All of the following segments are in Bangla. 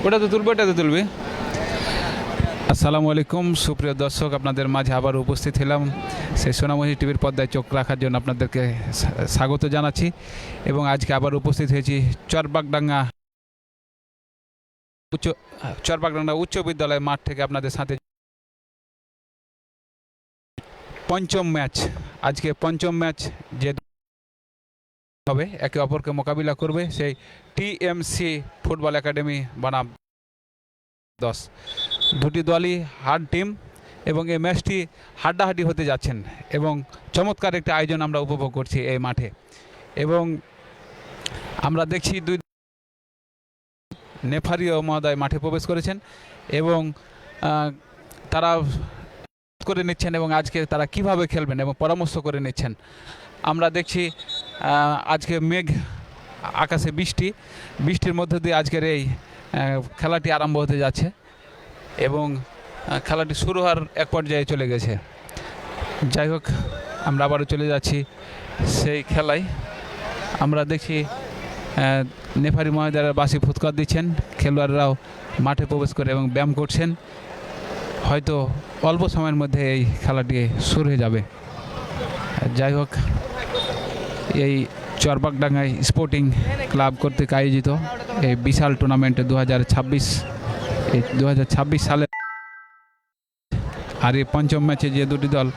ওটাতে তুলবে, ওটাতে তুলবে। আসসালামু আলাইকুম সুপ্রিয় দর্শক, আপনাদের মাঝে আবার উপস্থিত হলাম। সেই সোনামণি টিভির পর্দায় চোখ রাখার জন্য আপনাদেরকে স্বাগত জানাচ্ছি এবং আজকে আবার উপস্থিত হয়েছি চরবাগডাঙ্গা উচ্চ বিদ্যালয় মাঠ থেকে আপনাদের সাথে। পঞ্চম ম্যাচ, আজকে পঞ্চম ম্যাচ যে হবে, একে অপরকে মোকাবিলা করবে সেই টিএমসি ফুটবল একাডেমি বনাম 10। দুটি দলই হার্ড টিম এবং এই ম্যাচটি হাড্ডাহাড্ডি হতে যাচ্ছেন এবং চমৎকার একটি আয়োজন আমরা উপভোগ করছি এই মাঠে। এবং আমরা দেখছি দুই নেফারিও মহোদয় মাঠে প্রবেশ করেছেন এবং তারা করে নিচ্ছেন এবং আজকে তারা কিভাবে খেলবেন এবং পরামর্শ করে নিচ্ছেন। আমরা দেখছি আজকে মেঘ আকাশে, বৃষ্টির মধ্যে দিয়ে আজকের এই খেলাটি আরম্ভ হতে যাচ্ছে এবং খেলাটি শুরু হওয়ার এক পর্যায়ে চলে গেছে। যাই হোক, আমরা আবারও চলে যাচ্ছি সেই খেলায়। আমরা দেখছি নেফারি মহোদয়রা বাঁশি ফুৎকার দিচ্ছেন, খেলোয়াড়রাও মাঠে প্রবেশ করে এবং ব্যায়াম করছেন। হয়তো অল্প সময়ের মধ্যে এই খেলাটি শুরু হয়ে যাবে। যাই হোক, এই চরবাগডাঙ্গায় স্পোর্টিং ক্লাব কর্তৃক আয়োজিত এই বিশাল টুর্নামেন্টে 2026 সালে আর এই পঞ্চম ম্যাচে যে দুটি দল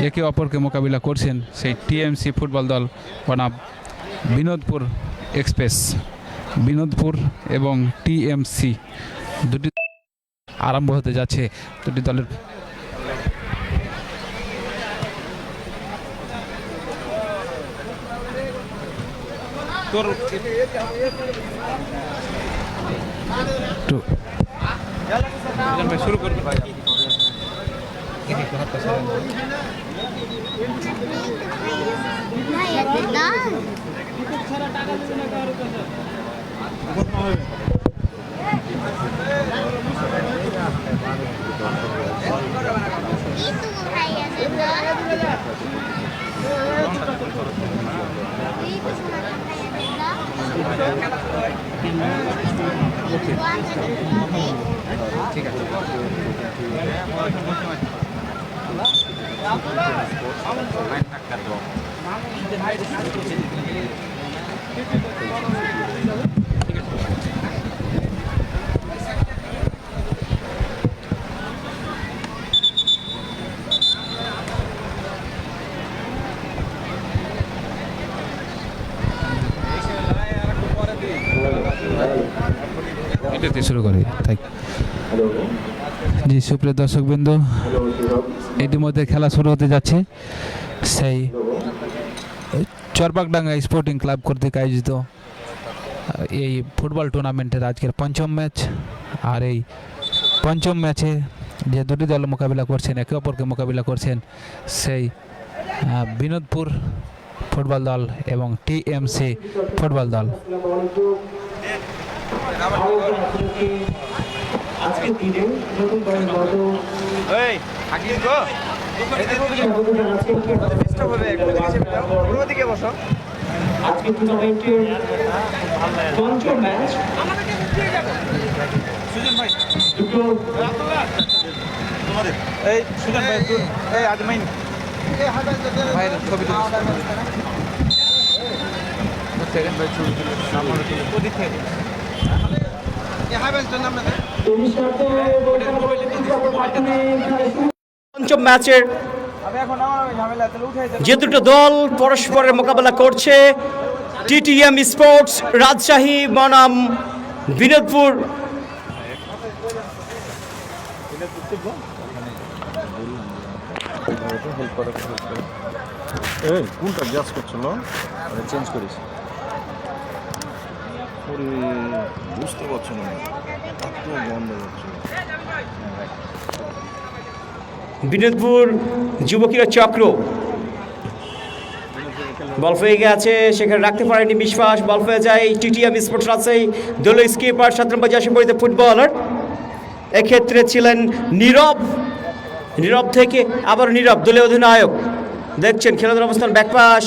একে অপরকে মোকাবিলা করছেন সেই টিএমসি ফুটবল দল বনাম বিনোদপুর এক্সপ্রেস। বিনোদপুর এবং টিএমসি দুটি আরম্ভ হতে যাচ্ছে। দুটি দলের শুরু করবে। ঠিক আছে, এটাতে শুরু করি তাই। জি সুপ্রিয় দর্শকবৃন্দ, ইতিমধ্যে খেলা শুরু হতে যাচ্ছে। সেই চরবাগডাঙ্গা স্পোর্টিং ক্লাব কর্তৃক আয়োজিত এই ফুটবল টুর্নামেন্টের আজকের পঞ্চম ম্যাচ। আর এই পঞ্চম ম্যাচে যে দুটি দল মোকাবিলা করছেন, একে অপরকে মোকাবিলা করছেন সেই বিনোদপুর ফুটবল দল এবং টিএমসি ফুটবল দল। আজকের দিনে নতুন দলের মতো আজকের টুর্নামেন্টের পঞ্চম ম্যাচ দুটো পঞ্চম ম্যাচের যে দুটো দল পরস্পরের মোকাবেলা করছে, টিটিএম স্পোর্টস রাজশাহী বনাম বিনোদপুর। কোনটা গ্যাস করছিল চেঞ্জ করিস, বুঝতে পারছো না, বন্ধ হচ্ছে। বিনোদপুর যুবকেরা চক্র বল পেয়ে গেছে, সেখানে রাখতে পারেনি বিশ্বাস, বল পেয়ে যায় টিটিএম স্পোর্টস রাজশাহী দলীয় স্কিপার 7 নম্বর জার্সি পরিহিত ফুটবলার। এক্ষেত্রে ছিলেন নীরব থেকে আবার নীরব দলীয় অধিনায়ক। দেখছেন খেলাধুলার অবস্থান ব্যাকপাস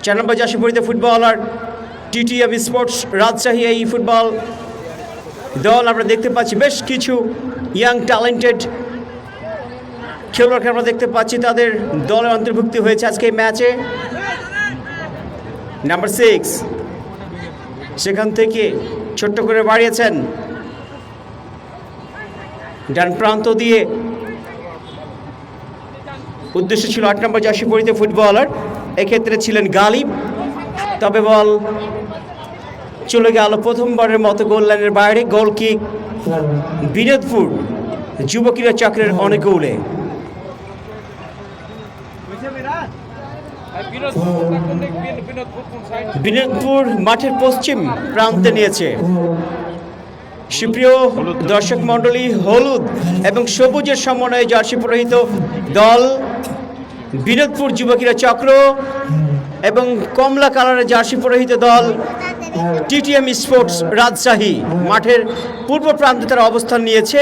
4 নম্বর জার্সি পরিহিত ফুটবলার টিটিএম স্পোর্টস রাজশাহী এই ফুটবল দল আমরা দেখতে পাচ্ছি বেশ কিছু ইয়াং ট্যালেন্টেড খেলোয়াড়কে আমরা দেখতে পাচ্ছি তাদের দলের অন্তর্ভুক্তি হয়েছে আজকে এই ম্যাচে। নাম্বার 6 সেখান থেকে ছোট্ট করে বাড়িয়েছেন ডান প্রান্ত দিয়ে, উদ্দেশ্য ছিল 8 নম্বর জার্সি পরিহিত ফুটবলার, এক্ষেত্রে ছিলেন গালিব, তবে বল চলে গেল প্রথমবারের মতো গোল লাইনের বাইরে। গোল কিক বিনোদপুর যুব ক্রীড়া চক্রের অনুকূলে। বিনোদপুর মাঠের পশ্চিম প্রান্তে নিয়েছে। সুপ্রিয় দর্শক মণ্ডলী, হলুদ এবং সবুজের সমন্বয়ে জার্সি পরিহিত দল বিনোদপুর যুব ক্রীড়া চক্র এবং কমলা কালারের জার্সি পরিহিত দল টিটিএম স্পোর্টস রাজশাহী মাঠের পূর্ব প্রান্তে তারা অবস্থান নিয়েছে।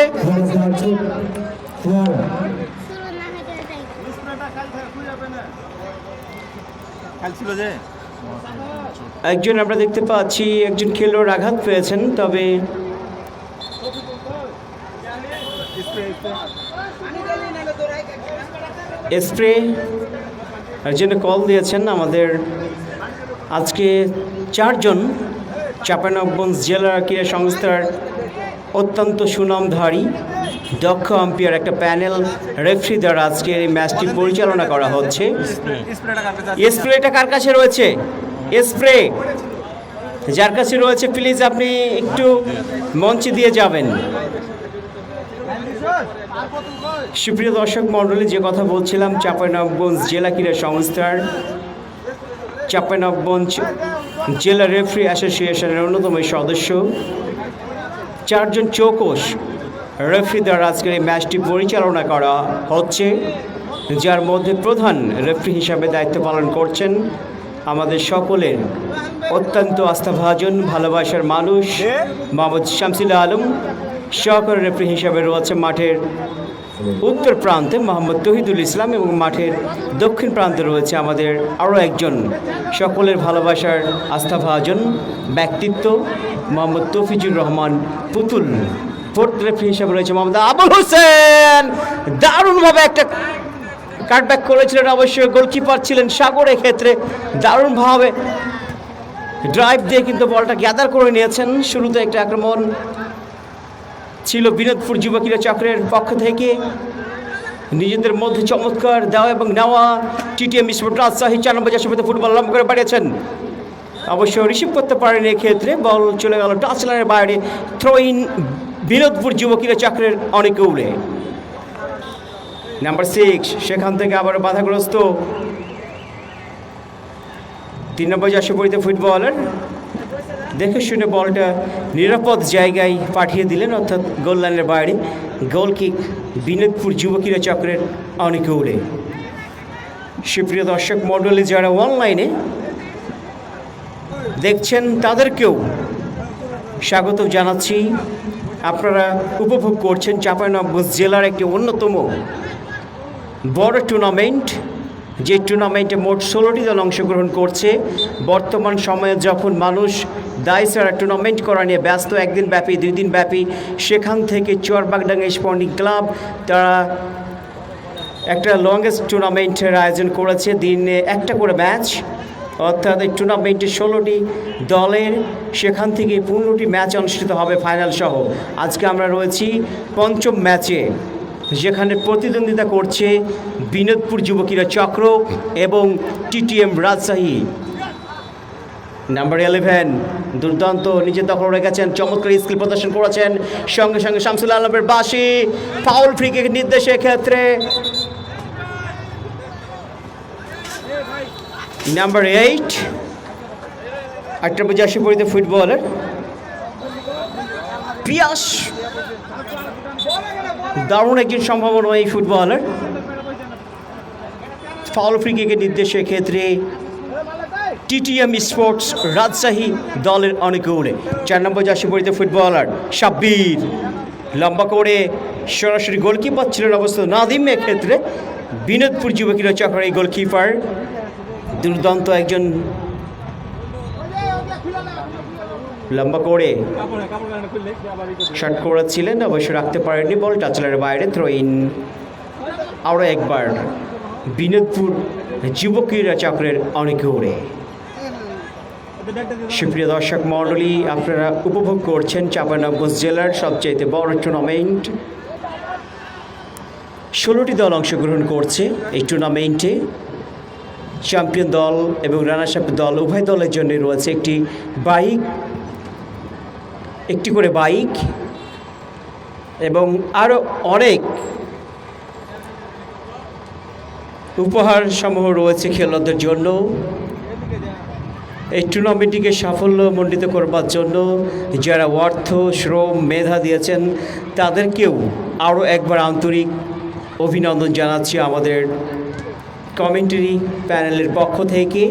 একজন আমরা দেখতে পাচ্ছি একজন খেলোয়াড় আঘাত পেয়েছেন, তবে স্প্রে এর জন্য কল দিয়েছেন আমাদের আজকে 4 জন চাঁপাইনবাবগঞ্জ জেলা ক্রীড়া সংস্থার অত্যন্ত সুনামধারী দক্ষ আম্পায়ার একটা প্যানেল রেফারি দ্বারা আজকে এই ম্যাচটি পরিচালনা করা হচ্ছে। স্প্রেটা কার কাছে রয়েছে? স্প্রে যার কাছে রয়েছে প্লিজ আপনি একটু মঞ্চে দিয়ে যাবেন। সুপ্রিয় দর্শক মণ্ডলী, যে কথা বলছিলাম, চাঁপাইনবাবগঞ্জ জেলা ক্রীড়া সংস্থার চাঁপাইনবাবগঞ্জ জেলা রেফারি অ্যাসোসিয়েশনের অন্যতম সদস্য 4 জন চৌকস রেফারি দ্বারা আজকের এই ম্যাচটি পরিচালনা করা হচ্ছে, যার মধ্যে প্রধান রেফারি হিসাবে দায়িত্ব পালন করছেন আমাদের সকলের অত্যন্ত আস্থাভাজন ভালোবাসার মানুষ মোহাম্মদ শামসুল আলম। সহকারী রেফারি হিসাবে রয়েছে মাঠের উত্তর প্রান্তে মোহাম্মদ তহিদুল ইসলাম এবং মাঠের দক্ষিণ প্রান্তে রয়েছে আমাদের আরও একজন সকলের ভালোবাসার আস্থাভাজন ব্যক্তিত্ব মোহাম্মদ তৌফিজুর রহমান পুতুল। ফোর্থ রেফারি হিসাবে রয়েছে মোহাম্মদ আবুল হোসেন। দারুণভাবে একটা কাটব্যাক করেছিলেন, অবশ্যই গোলকিপার ছিলেন সাগর, ক্ষেত্রে দারুণভাবে ড্রাইভ দিয়ে কিন্তু বলটা গ্যাদার করে নিয়েছেন। শুরুতে একটা আক্রমণ ছিল বিনোদপুর যুব ক্রীড়া চক্রের পক্ষ থেকে, নিজেদের মধ্যে চমৎকার দেওয়া এবং নেওয়া। টিটিএম স্পোর্টস রাজশাহী 4 নম্বর জার্সি পরিহিত ফুটবল লম্বা করে বাড়িয়েছেন, অবশ্য রিসিভ করতে পারেনি, এক্ষেত্রে বল চলে গেল টাচ লাইনের বাইরে। থ্রো ইন বিনোদপুর যুব ক্রীড়া চক্রের অনুকূলে। নাম্বার 6 সেখান থেকে আবার বাধাগ্রস্ত 3 নম্বর জার্সি পরিহিত ফুটবলার দেখে শুনে বলটা নিরাপদ জায়গায় পাঠিয়ে দিলেন, অর্থাৎ গোল লাইনের বাইরে। গোল কিক বিনোদপুর যুব ক্রীড়া চক্রের অনুকূলে। সুপ্রিয় দর্শক মণ্ডলী, যারা অনলাইনে দেখছেন তাদেরকেও স্বাগত জানাচ্ছি। আপনারা উপভোগ করছেন চাঁপাইনবাবগঞ্জ জেলার একটি অন্যতম বড় টুর্নামেন্ট, যে টুর্নামেন্টে মোট 16টি দল অংশগ্রহণ করছে। বর্তমান সময়ে যখন মানুষ দায় ছাড়া টুর্নামেন্ট করা নিয়ে ব্যস্ত, 1 দিন ব্যাপী 2 দিন ব্যাপী, সেখান থেকে চুয়ারবাগডাঙ্গা স্পোর্টিং ক্লাব তারা একটা লংগেস্ট টুর্নামেন্টের আয়োজন করেছে। দিনে একটা করে ম্যাচ, অর্থাৎ এই টুর্নামেন্টে 16টি দলের সেখান থেকে 15টি ম্যাচ অনুষ্ঠিত হবে ফাইনাল সহ। আজকে আমরা রয়েছি 5ম ম্যাচে, যেখানে প্রতিদ্বন্দ্বিতা করছে বিনোদপুর যুব ক্রীড়া চক্র এবং টিটিএম রাজশাহী। নাম্বার 11 দুর্দান্ত নিজে দখল রেখেছেন, চমৎকার স্কিল প্রদর্শন করেছেন, সঙ্গে সঙ্গে শামসুল আলমের বাসি ফাউল ফ্রি কিক নির্দেশে ক্ষেত্রে নাম্বার 8 8 নম্বর জার্সি পরিহিত ফুটবলার পিয়াস। দারুণ একজন সম্ভাবনা এই ফুটবলার। ফাউল ফ্রি কিকের নির্দেশের ক্ষেত্রে টিটিএম স্পোর্টস রাজশাহী দলের অনুকূলে। 4 নম্বর জার্সি পরিহিত ফুটবলার সাব্বির লম্বা করে সরাসরি গোলকিপার ছিলেন অবস্থা নাদিমের ক্ষেত্রে বিনোদপুর যুব ক্রীড়া চক্রের এই গোলকিপার দুর্দান্ত একজন লম্বা করে শট করেছিলেন, অবশ্য রাখতে পারেননি, বল টাচলারের বাইরে, থ্রো ইন। আরও একবার বিনোদপুর যুব ক্রীড়া চক্রের অনেকে উড়ে। সুপ্রিয় দর্শক মণ্ডলী, আপনারা উপভোগ করছেন চাঁপাইনবাবগঞ্জ জেলার সবচাইতে বড় টুর্নামেন্ট। 16টি দল অংশগ্রহণ করছে এই টুর্নামেন্টে। চ্যাম্পিয়ন দল এবং রানার্স আপ দল উভয় দলের জন্য রয়েছে একটি করে বাইক এবং আরও অনেক উপহার সমূহ রয়েছে খেলোয়াড়দের জন্য। এই টুর্নামেন্টটিকে সাফল্যমণ্ডিত করবার জন্য যারা অর্থ, শ্রম, মেধা দিয়েছেন তাদেরকেও আরও একবার আন্তরিক অভিনন্দন জানাচ্ছি আমাদের কমেন্টারি প্যানেলের পক্ষ থেকে।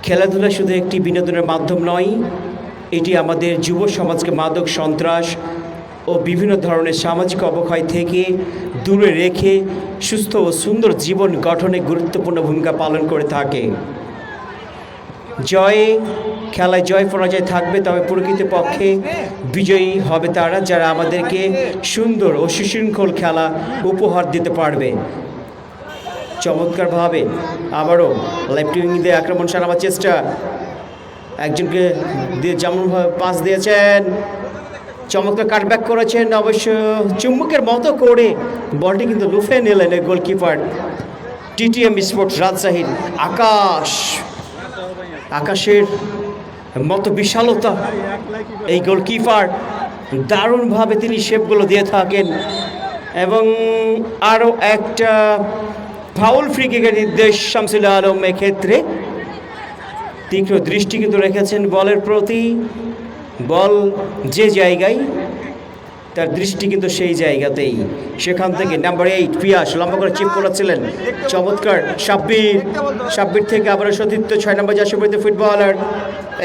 খেলাধুলা শুধু একটি বিনোদনের মাধ্যম নয়, এটি আমাদের যুব সমাজকে মাদক, সন্ত্রাস ও বিভিন্ন ধরনের সামাজিক অবক্ষয় থেকে দূরে রেখে সুস্থ ও সুন্দর জীবন গঠনে গুরুত্বপূর্ণ ভূমিকা পালন করে থাকে। খেলায় জয় পরাজয় থাকবে, তবে প্রকৃতপক্ষে বিজয়ী হবে তারা যারা আমাদেরকে সুন্দর ও সুশৃঙ্খল খেলা উপহার দিতে পারবে। চমৎকারভাবে আবারও লেফট উইং দিয়ে আক্রমণ সারাবার চেষ্টা, একজনকে দিয়ে যেমনভাবে পাস দিয়েছেন, চমৎকার কাটব্যাক করেছেন, অবশ্য চুম্বকের মতো করে বলটি কিন্তু লুফে নিলেন এই গোলকিপার টিটিএম স্পোর্টস রাজশাহীর আকাশের মতো বিশালতা এই গোলকিপার, দারুণভাবে তিনি শেপগুলো দিয়ে থাকেন। এবং আরও একটা ফাউল ফ্রি কিকের নির্দেশ শামসুল আলম ক্ষেত্রে তীক্ষ্ণ দৃষ্টি কিন্তু রেখেছেন বলের প্রতি। বল যে জায়গায়, তার দৃষ্টি কিন্তু সেই জায়গাতেই। সেখান থেকে নাম্বার 8 পিয়াস লম্বা করে চিপ করেছিলেন, চমৎকার সাব্বির থেকে আবারও সতীর্থ 6 নম্বর জার্সি ফুটবলার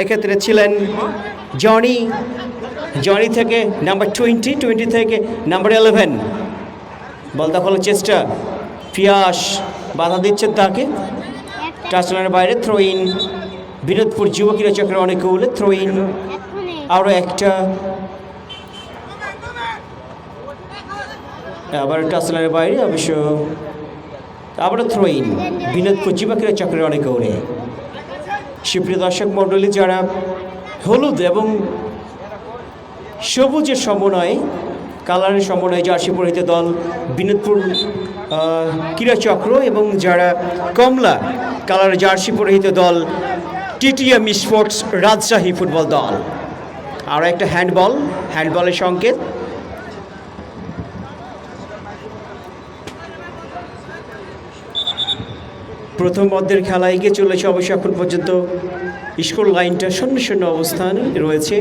এক্ষেত্রে ছিলেন জনি থেকে নাম্বার 20 থেকে নাম্বার 11। বল দখলের চেষ্টা, পিয়াস বাধা দিচ্ছেন তাকে, টাচলাইনের বাইরে, থ্রো ইন। বিনোদপুর যুব ক্রীড়া চক্রের অনেকে উঠলে থ্রো ইন। আরও একটা আবার টাচলাইনের বাইরে, অবশ্য আবারও থ্রো ইন। বিনোদপুর যুব ক্রীড়া চক্রের অনেকে উড়ে। সুপ্রিয় দর্শক মণ্ডলী, যারা হলুদ এবং সবুজের সমন্বয়ে, কালারের সমন্বয়ে জার্সি পরিহিত দল বিনোদপুর ক্রীড়া চক্র, এবং যারা কমলা কালারের জার্সি পরিহিত দল টিটিএম স্পোর্টস রাজশাহী ফুটবল দল। আরও একটা হ্যান্ডবলের সংকেত। প্রথম অর্ধের খেলা এগিয়ে চলেছে, অবশ্য এখন পর্যন্ত স্কোর লাইনটা 0-0 অবস্থানে রয়েছে।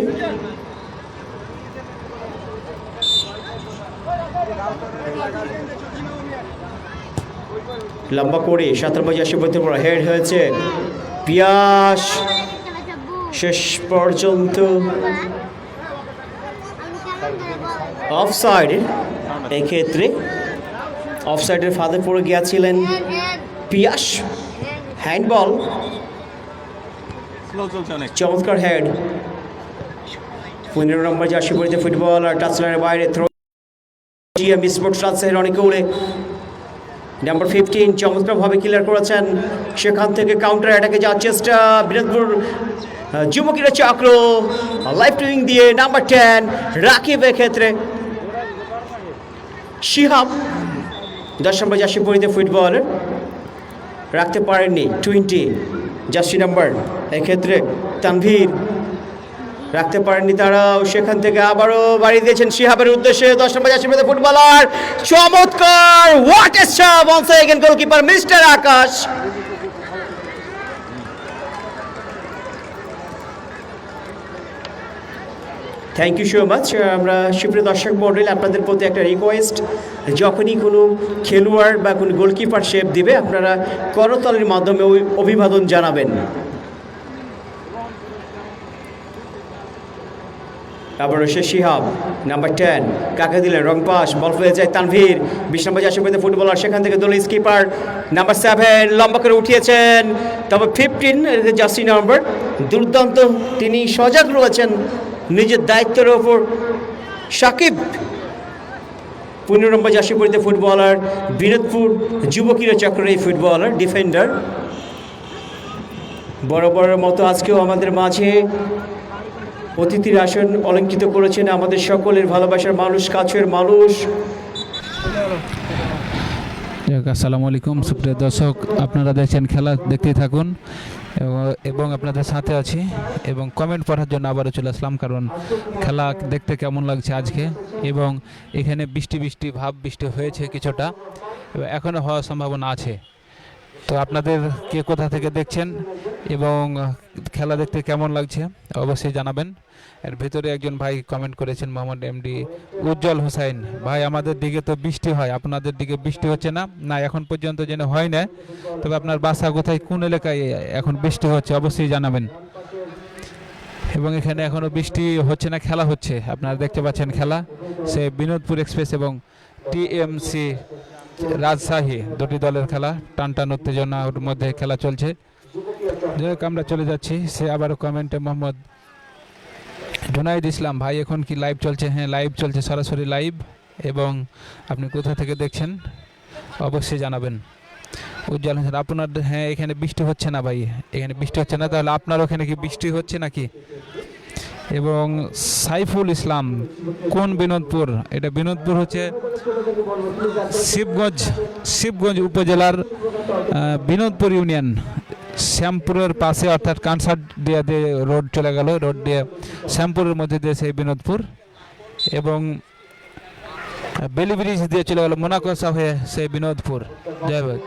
লম্বা করে 7 নম্বর জার্সি পরিহিত পর হেড হয়েছে, পিয়াস শেষ পর্যন্ত অফসাইডে, এক্ষেত্রে অফসাইডের ফাঁদে পড়ে গিয়েছিলেন পিয়াস। হ্যান্ডবল, চমৎকার হেড। 15 নম্বর জার্সি পরিহিত ফুটবল আর টাচলাইনের বাইরে, থ্রো টিএম স্পোর্টস রাজশাহীর অনেকে উড়ে। নাম্বার 15 চমৎকারভাবে ক্লিয়ার করেছেন, সেখান থেকে কাউন্টার অ্যাটাকে যাওয়ার চেষ্টা বিনোদপুর যুব ক্রীড়া চক্র, লেফট উইং দিয়ে নাম্বার 10 রাকিবের ক্ষেত্রে শিহাব 10 নম্বর জার্সি পরিহিত ফুটবল রাখতে পারেননি, 20 জার্সি নাম্বার এক্ষেত্রে তানভীর রাখতে পারেননি তারাও। সেখান থেকে আবারও বাড়ি দিয়েছেন শিহাবের উদ্দেশ্যে, 10 নম্বর জার্সি পরিহিত ফুটবলার, চমৎকার, what a shot, once again goalkeeper mister Akash. Thank you so much. আমরা সুপ্রিয় দর্শক মণ্ডলী, আপনাদের প্রতি একটা রিকোয়েস্ট, যখনই কোনো খেলোয়াড় বা কোনো গোলকিপার শেপ দিবে, আপনারা করতালির মাধ্যমে অভিবাদন জানাবেন। আবার সে শিহাব নাম্বার 10 কাকে দিলেন রং পাস বল পেয়ে যায় তানভীর 20 নম্বর জার্সি পরিহিত ফুটবলার সেখান থেকে দলের স্কিপার নাম্বার 7 লম্বা করে উঠিয়েছেন তবে 15 জার্সি নাম্বার দুর্দান্ত তিনি সজাগ রয়েছেন নিজের দায়িত্বের ওপর সাকিব 15 নম্বর জার্সি পরিহিত ফুটবলার বিনোদপুর যুবকীরা চক্রের এই ফুটবলার ডিফেন্ডার বরাবরের মতো আজকেও আমাদের মাঝে অতিথির আসন অলঙ্কৃত করেছেন আমাদের সকলের ভালোবাসার মানুষ কাছের মানুষ। আসসালামু আলাইকুম সুপ্রিয় দর্শক, আপনারা দেখছেন খেলা দেখতেই থাকুন এবং আপনাদের সাথে আছি এবং কমেন্ট পড়ার জন্য আবারও চলে আসলাম, কারণ খেলা দেখতে কেমন লাগছে আজকে। এবং এখানে বৃষ্টি ভাব বৃষ্টি হয়েছে কিছুটা, এখনও হওয়ার সম্ভাবনা আছে। তো আপনাদের কে কোথা থেকে দেখছেন এবং খেলা দেখতে কেমন লাগছে অবশ্যই জানাবেন। এর ভিতরে একজন ভাই কমেন্ট করেছেন, মোহাম্মদ এমডি উজ্জ্বল হোসাইন ভাই, আমাদের দিকে তো বৃষ্টি হয়, আপনাদের দিকে বৃষ্টি হচ্ছে না? না, এখন পর্যন্ত যেন হয় না। তবে আপনার বাসা কোথায়, কোন এলাকায় এখন বৃষ্টি হচ্ছে অবশ্যই জানাবেন। এবং এখানে এখনও বৃষ্টি হচ্ছে না, খেলা হচ্ছে। আপনারা দেখতে পাচ্ছেন খেলা, সে বিনোদপুর এক্সপ্রেস এবং টিএমসি রাজশাহী দুটি দলের খেলা, টানটান উত্তেজনার মধ্যে খেলা চলছে। যাই হোক, আমরা চলে যাচ্ছি। সে আবারও কমেন্টে মোহাম্মদ জুনাইদ ইসলাম ভাই, এখন কি লাইভ চলছে? হ্যাঁ, লাইভ চলছে, সরাসরি লাইভ। এবং আপনি কোথা থেকে দেখছেন অবশ্যই জানাবেন। উজ্জ্বল হোসেন, আপনার হ্যাঁ এখানে বৃষ্টি হচ্ছে না ভাই, এখানে বৃষ্টি হচ্ছে না। তাহলে আপনার ওখানে কি বৃষ্টি হচ্ছে নাকি? এবং সাইফুল ইসলাম, কোন বিনোদপুর? এটা বিনোদপুর হচ্ছে শিবগঞ্জ উপজেলার বিনোদপুর ইউনিয়ন, শ্যামপুরের পাশে, অর্থাৎ কানসার দিয়ে রোড চলে গেল, রোড দিয়ে শ্যামপুরের মধ্যে দিয়ে সেই বিনোদপুর, এবং বেলি ব্রিজ দিয়ে চলে গেল মোনাকোসা হয়ে সেই বিনোদপুর। যাই হোক,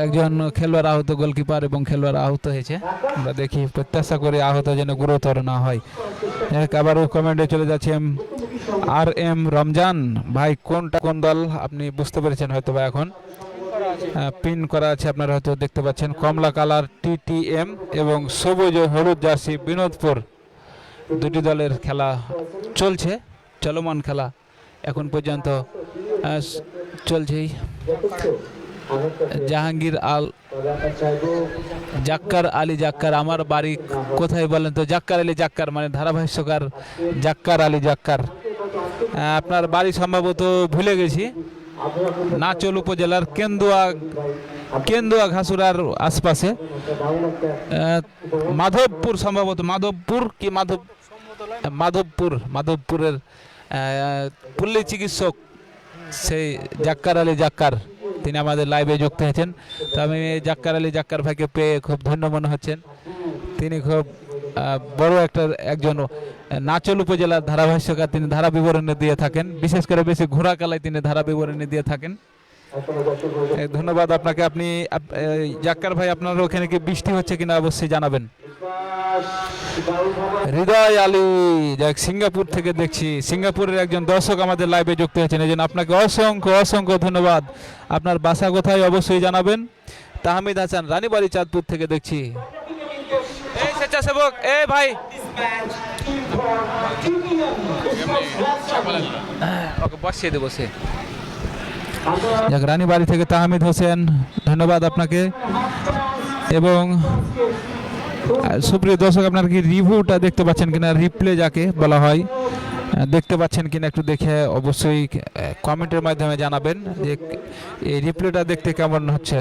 একজন খেলোয়াড় আহত, গোলকিপার এবং খেলোয়াড় আহত হয়েছে। আমরা দেখি, প্রত্যাশা করি আহত যেন গুরুতর না হয়। আবারও কমেন্টে চলে যাচ্ছে RM রমজান ভাই, কোনটা কোন দল আপনি বুঝতে পেরেছেন হয়তো বা, এখন পিন করা আছে, আপনারা হয়তো দেখতে পাচ্ছেন। কমলা কালার TTM এবং সবুজ ও হলুদ জার্সি বিনোদপুর, দুটি দলের খেলা চলছে, চলমান খেলা এখন পর্যন্ত চলছেই। জাহাঙ্গীর জাক্কার আলী জাক্কার, আমার বাড়ি কোথায় বলেন তো? জাক্কার আলী জাক্কার মানে ধারাভাষ্যকার জাক্কার আলী জাক্কার। আপনার বাড়ি সম্ভবত ভুলে গেছি, নাচল উপজেলার কেন্দুয়া ঘাসুরার আশপাশে, মাধবপুর সম্ভবত, মাধবপুরের পল্লী চিকিৎসক সেই জাক্কার আলী জাক্কার, তিনি আমাদের লাইভে যুক্ত হয়েছেন। তো আমি জাক্কার আলী জাক্কার ভাইকে পেয়ে খুব ধন্য মনে হচ্ছেন। তিনি খুব বড় একজন নাচল উপজেলার ধারাভাষ্যকার, তিনি ধারা বিবরণী দিয়ে থাকেন, বিশেষ করে বেশি ঘোড়াকালায় তিনি ধারা বিবরণী দিয়ে থাকেন। ধন্যবাদ আপনাকে। আপনি জাক্কার ভাই, আপনার ওখানে কি বৃষ্টি হচ্ছে কিনা অবশ্যই জানাবেন। হৃদয় আলী, যাক সিঙ্গাপুর থেকে দেখছি, সিঙ্গাপুরের একজন দর্শক আমাদের লাইভে যুক্ত হয়েছেন, এই জন্য আপনাকে অসংখ্য ধন্যবাদ। আপনার বাসা কোথায় অবশ্যই জানাবেন। তাহমিদ হাসান, রানীবাড়ি চাঁদপুর থেকে দেখছি। এই স্বেচ্ছাসেবক, এই ভাই ওকে বসিয়ে দেবো সে। যাক, রানীবাড়ি থেকে তাহমিদ হোসেন, ধন্যবাদ আপনাকে। এবং সুপ্রিয় দর্শক, আপনারা কি রিভিউটা দেখতে পাচ্ছেন কিনা, রিপ্লে যাকে বলা হয়, দেখতে পাচ্ছেন কিনা একটু দেখে অবশ্যই কমেন্টের মাধ্যমে জানাবেন যে এই রিপ্লেটা দেখতে কেমন হচ্ছে।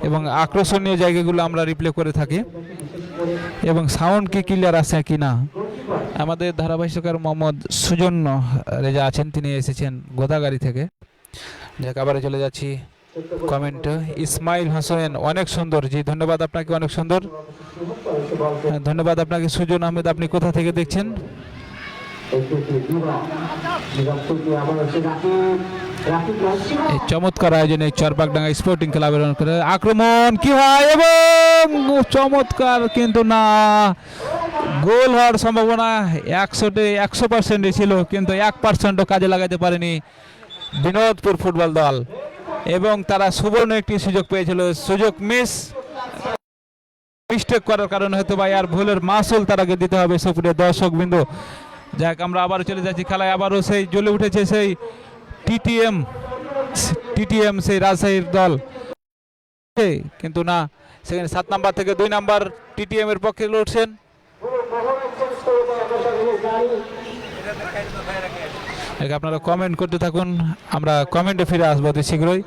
এবং আকর্ষণীয় জায়গাগুলো আমরা রিপ্লে করে থাকি, এবং সাউন্ড কি ক্লিয়ার আছে কিনা। আমাদের ধারাভাষ্যকার মোহাম্মদ সুজন রেজা আছেন, তিনি এসেছেন গোদাগাড়ি থেকে। যাক, আবারে চলে যাচ্ছি কমেন্ট। ইসমাইল হোসেন, অনেক সুন্দর, জি ধন্যবাদ আপনাকে, অনেক সুন্দর, ধন্যবাদ আপনাকে। সুজন আহমেদ, আপনি কোথা থেকে দেখছেন? এই চমৎকার আয়োজনে চরবাগডাঙ্গা স্পোর্টিং ক্লাবের আক্রমণ কি হয়, এবং চমৎকার, কিন্তু না, গোল হওয়ার সম্ভাবনা 100% ছিল, কিন্তু 1%ও কাজে লাগাতে পারেনি বিনোদপুর ফুটবল দল, এবং তারা সুবর্ণ একটি সুযোগ পেয়েছিল, সুযোগ মিস। মিস্টেক করার কারণে হয়তো বা আর ভুলের মাসুল তারাকে দিতে হবে সুপ্রিয় দর্শক বিন্দু। যাক, আমরা আবারও চলে যাচ্ছি খেলায়। আবারও সেই জ্বলে উঠেছে সেই টিটিএম সেই রাজশাহীর দল, কিন্তু না, সেখানে 7 নাম্বার থেকে 2 নাম্বার টিটিএম এর পক্ষে লড়ছেন। আপনারা কমেন্ট করতে থাকুন, আমরা কমেন্টে ফিরে আসবো অতি শীঘ্রই,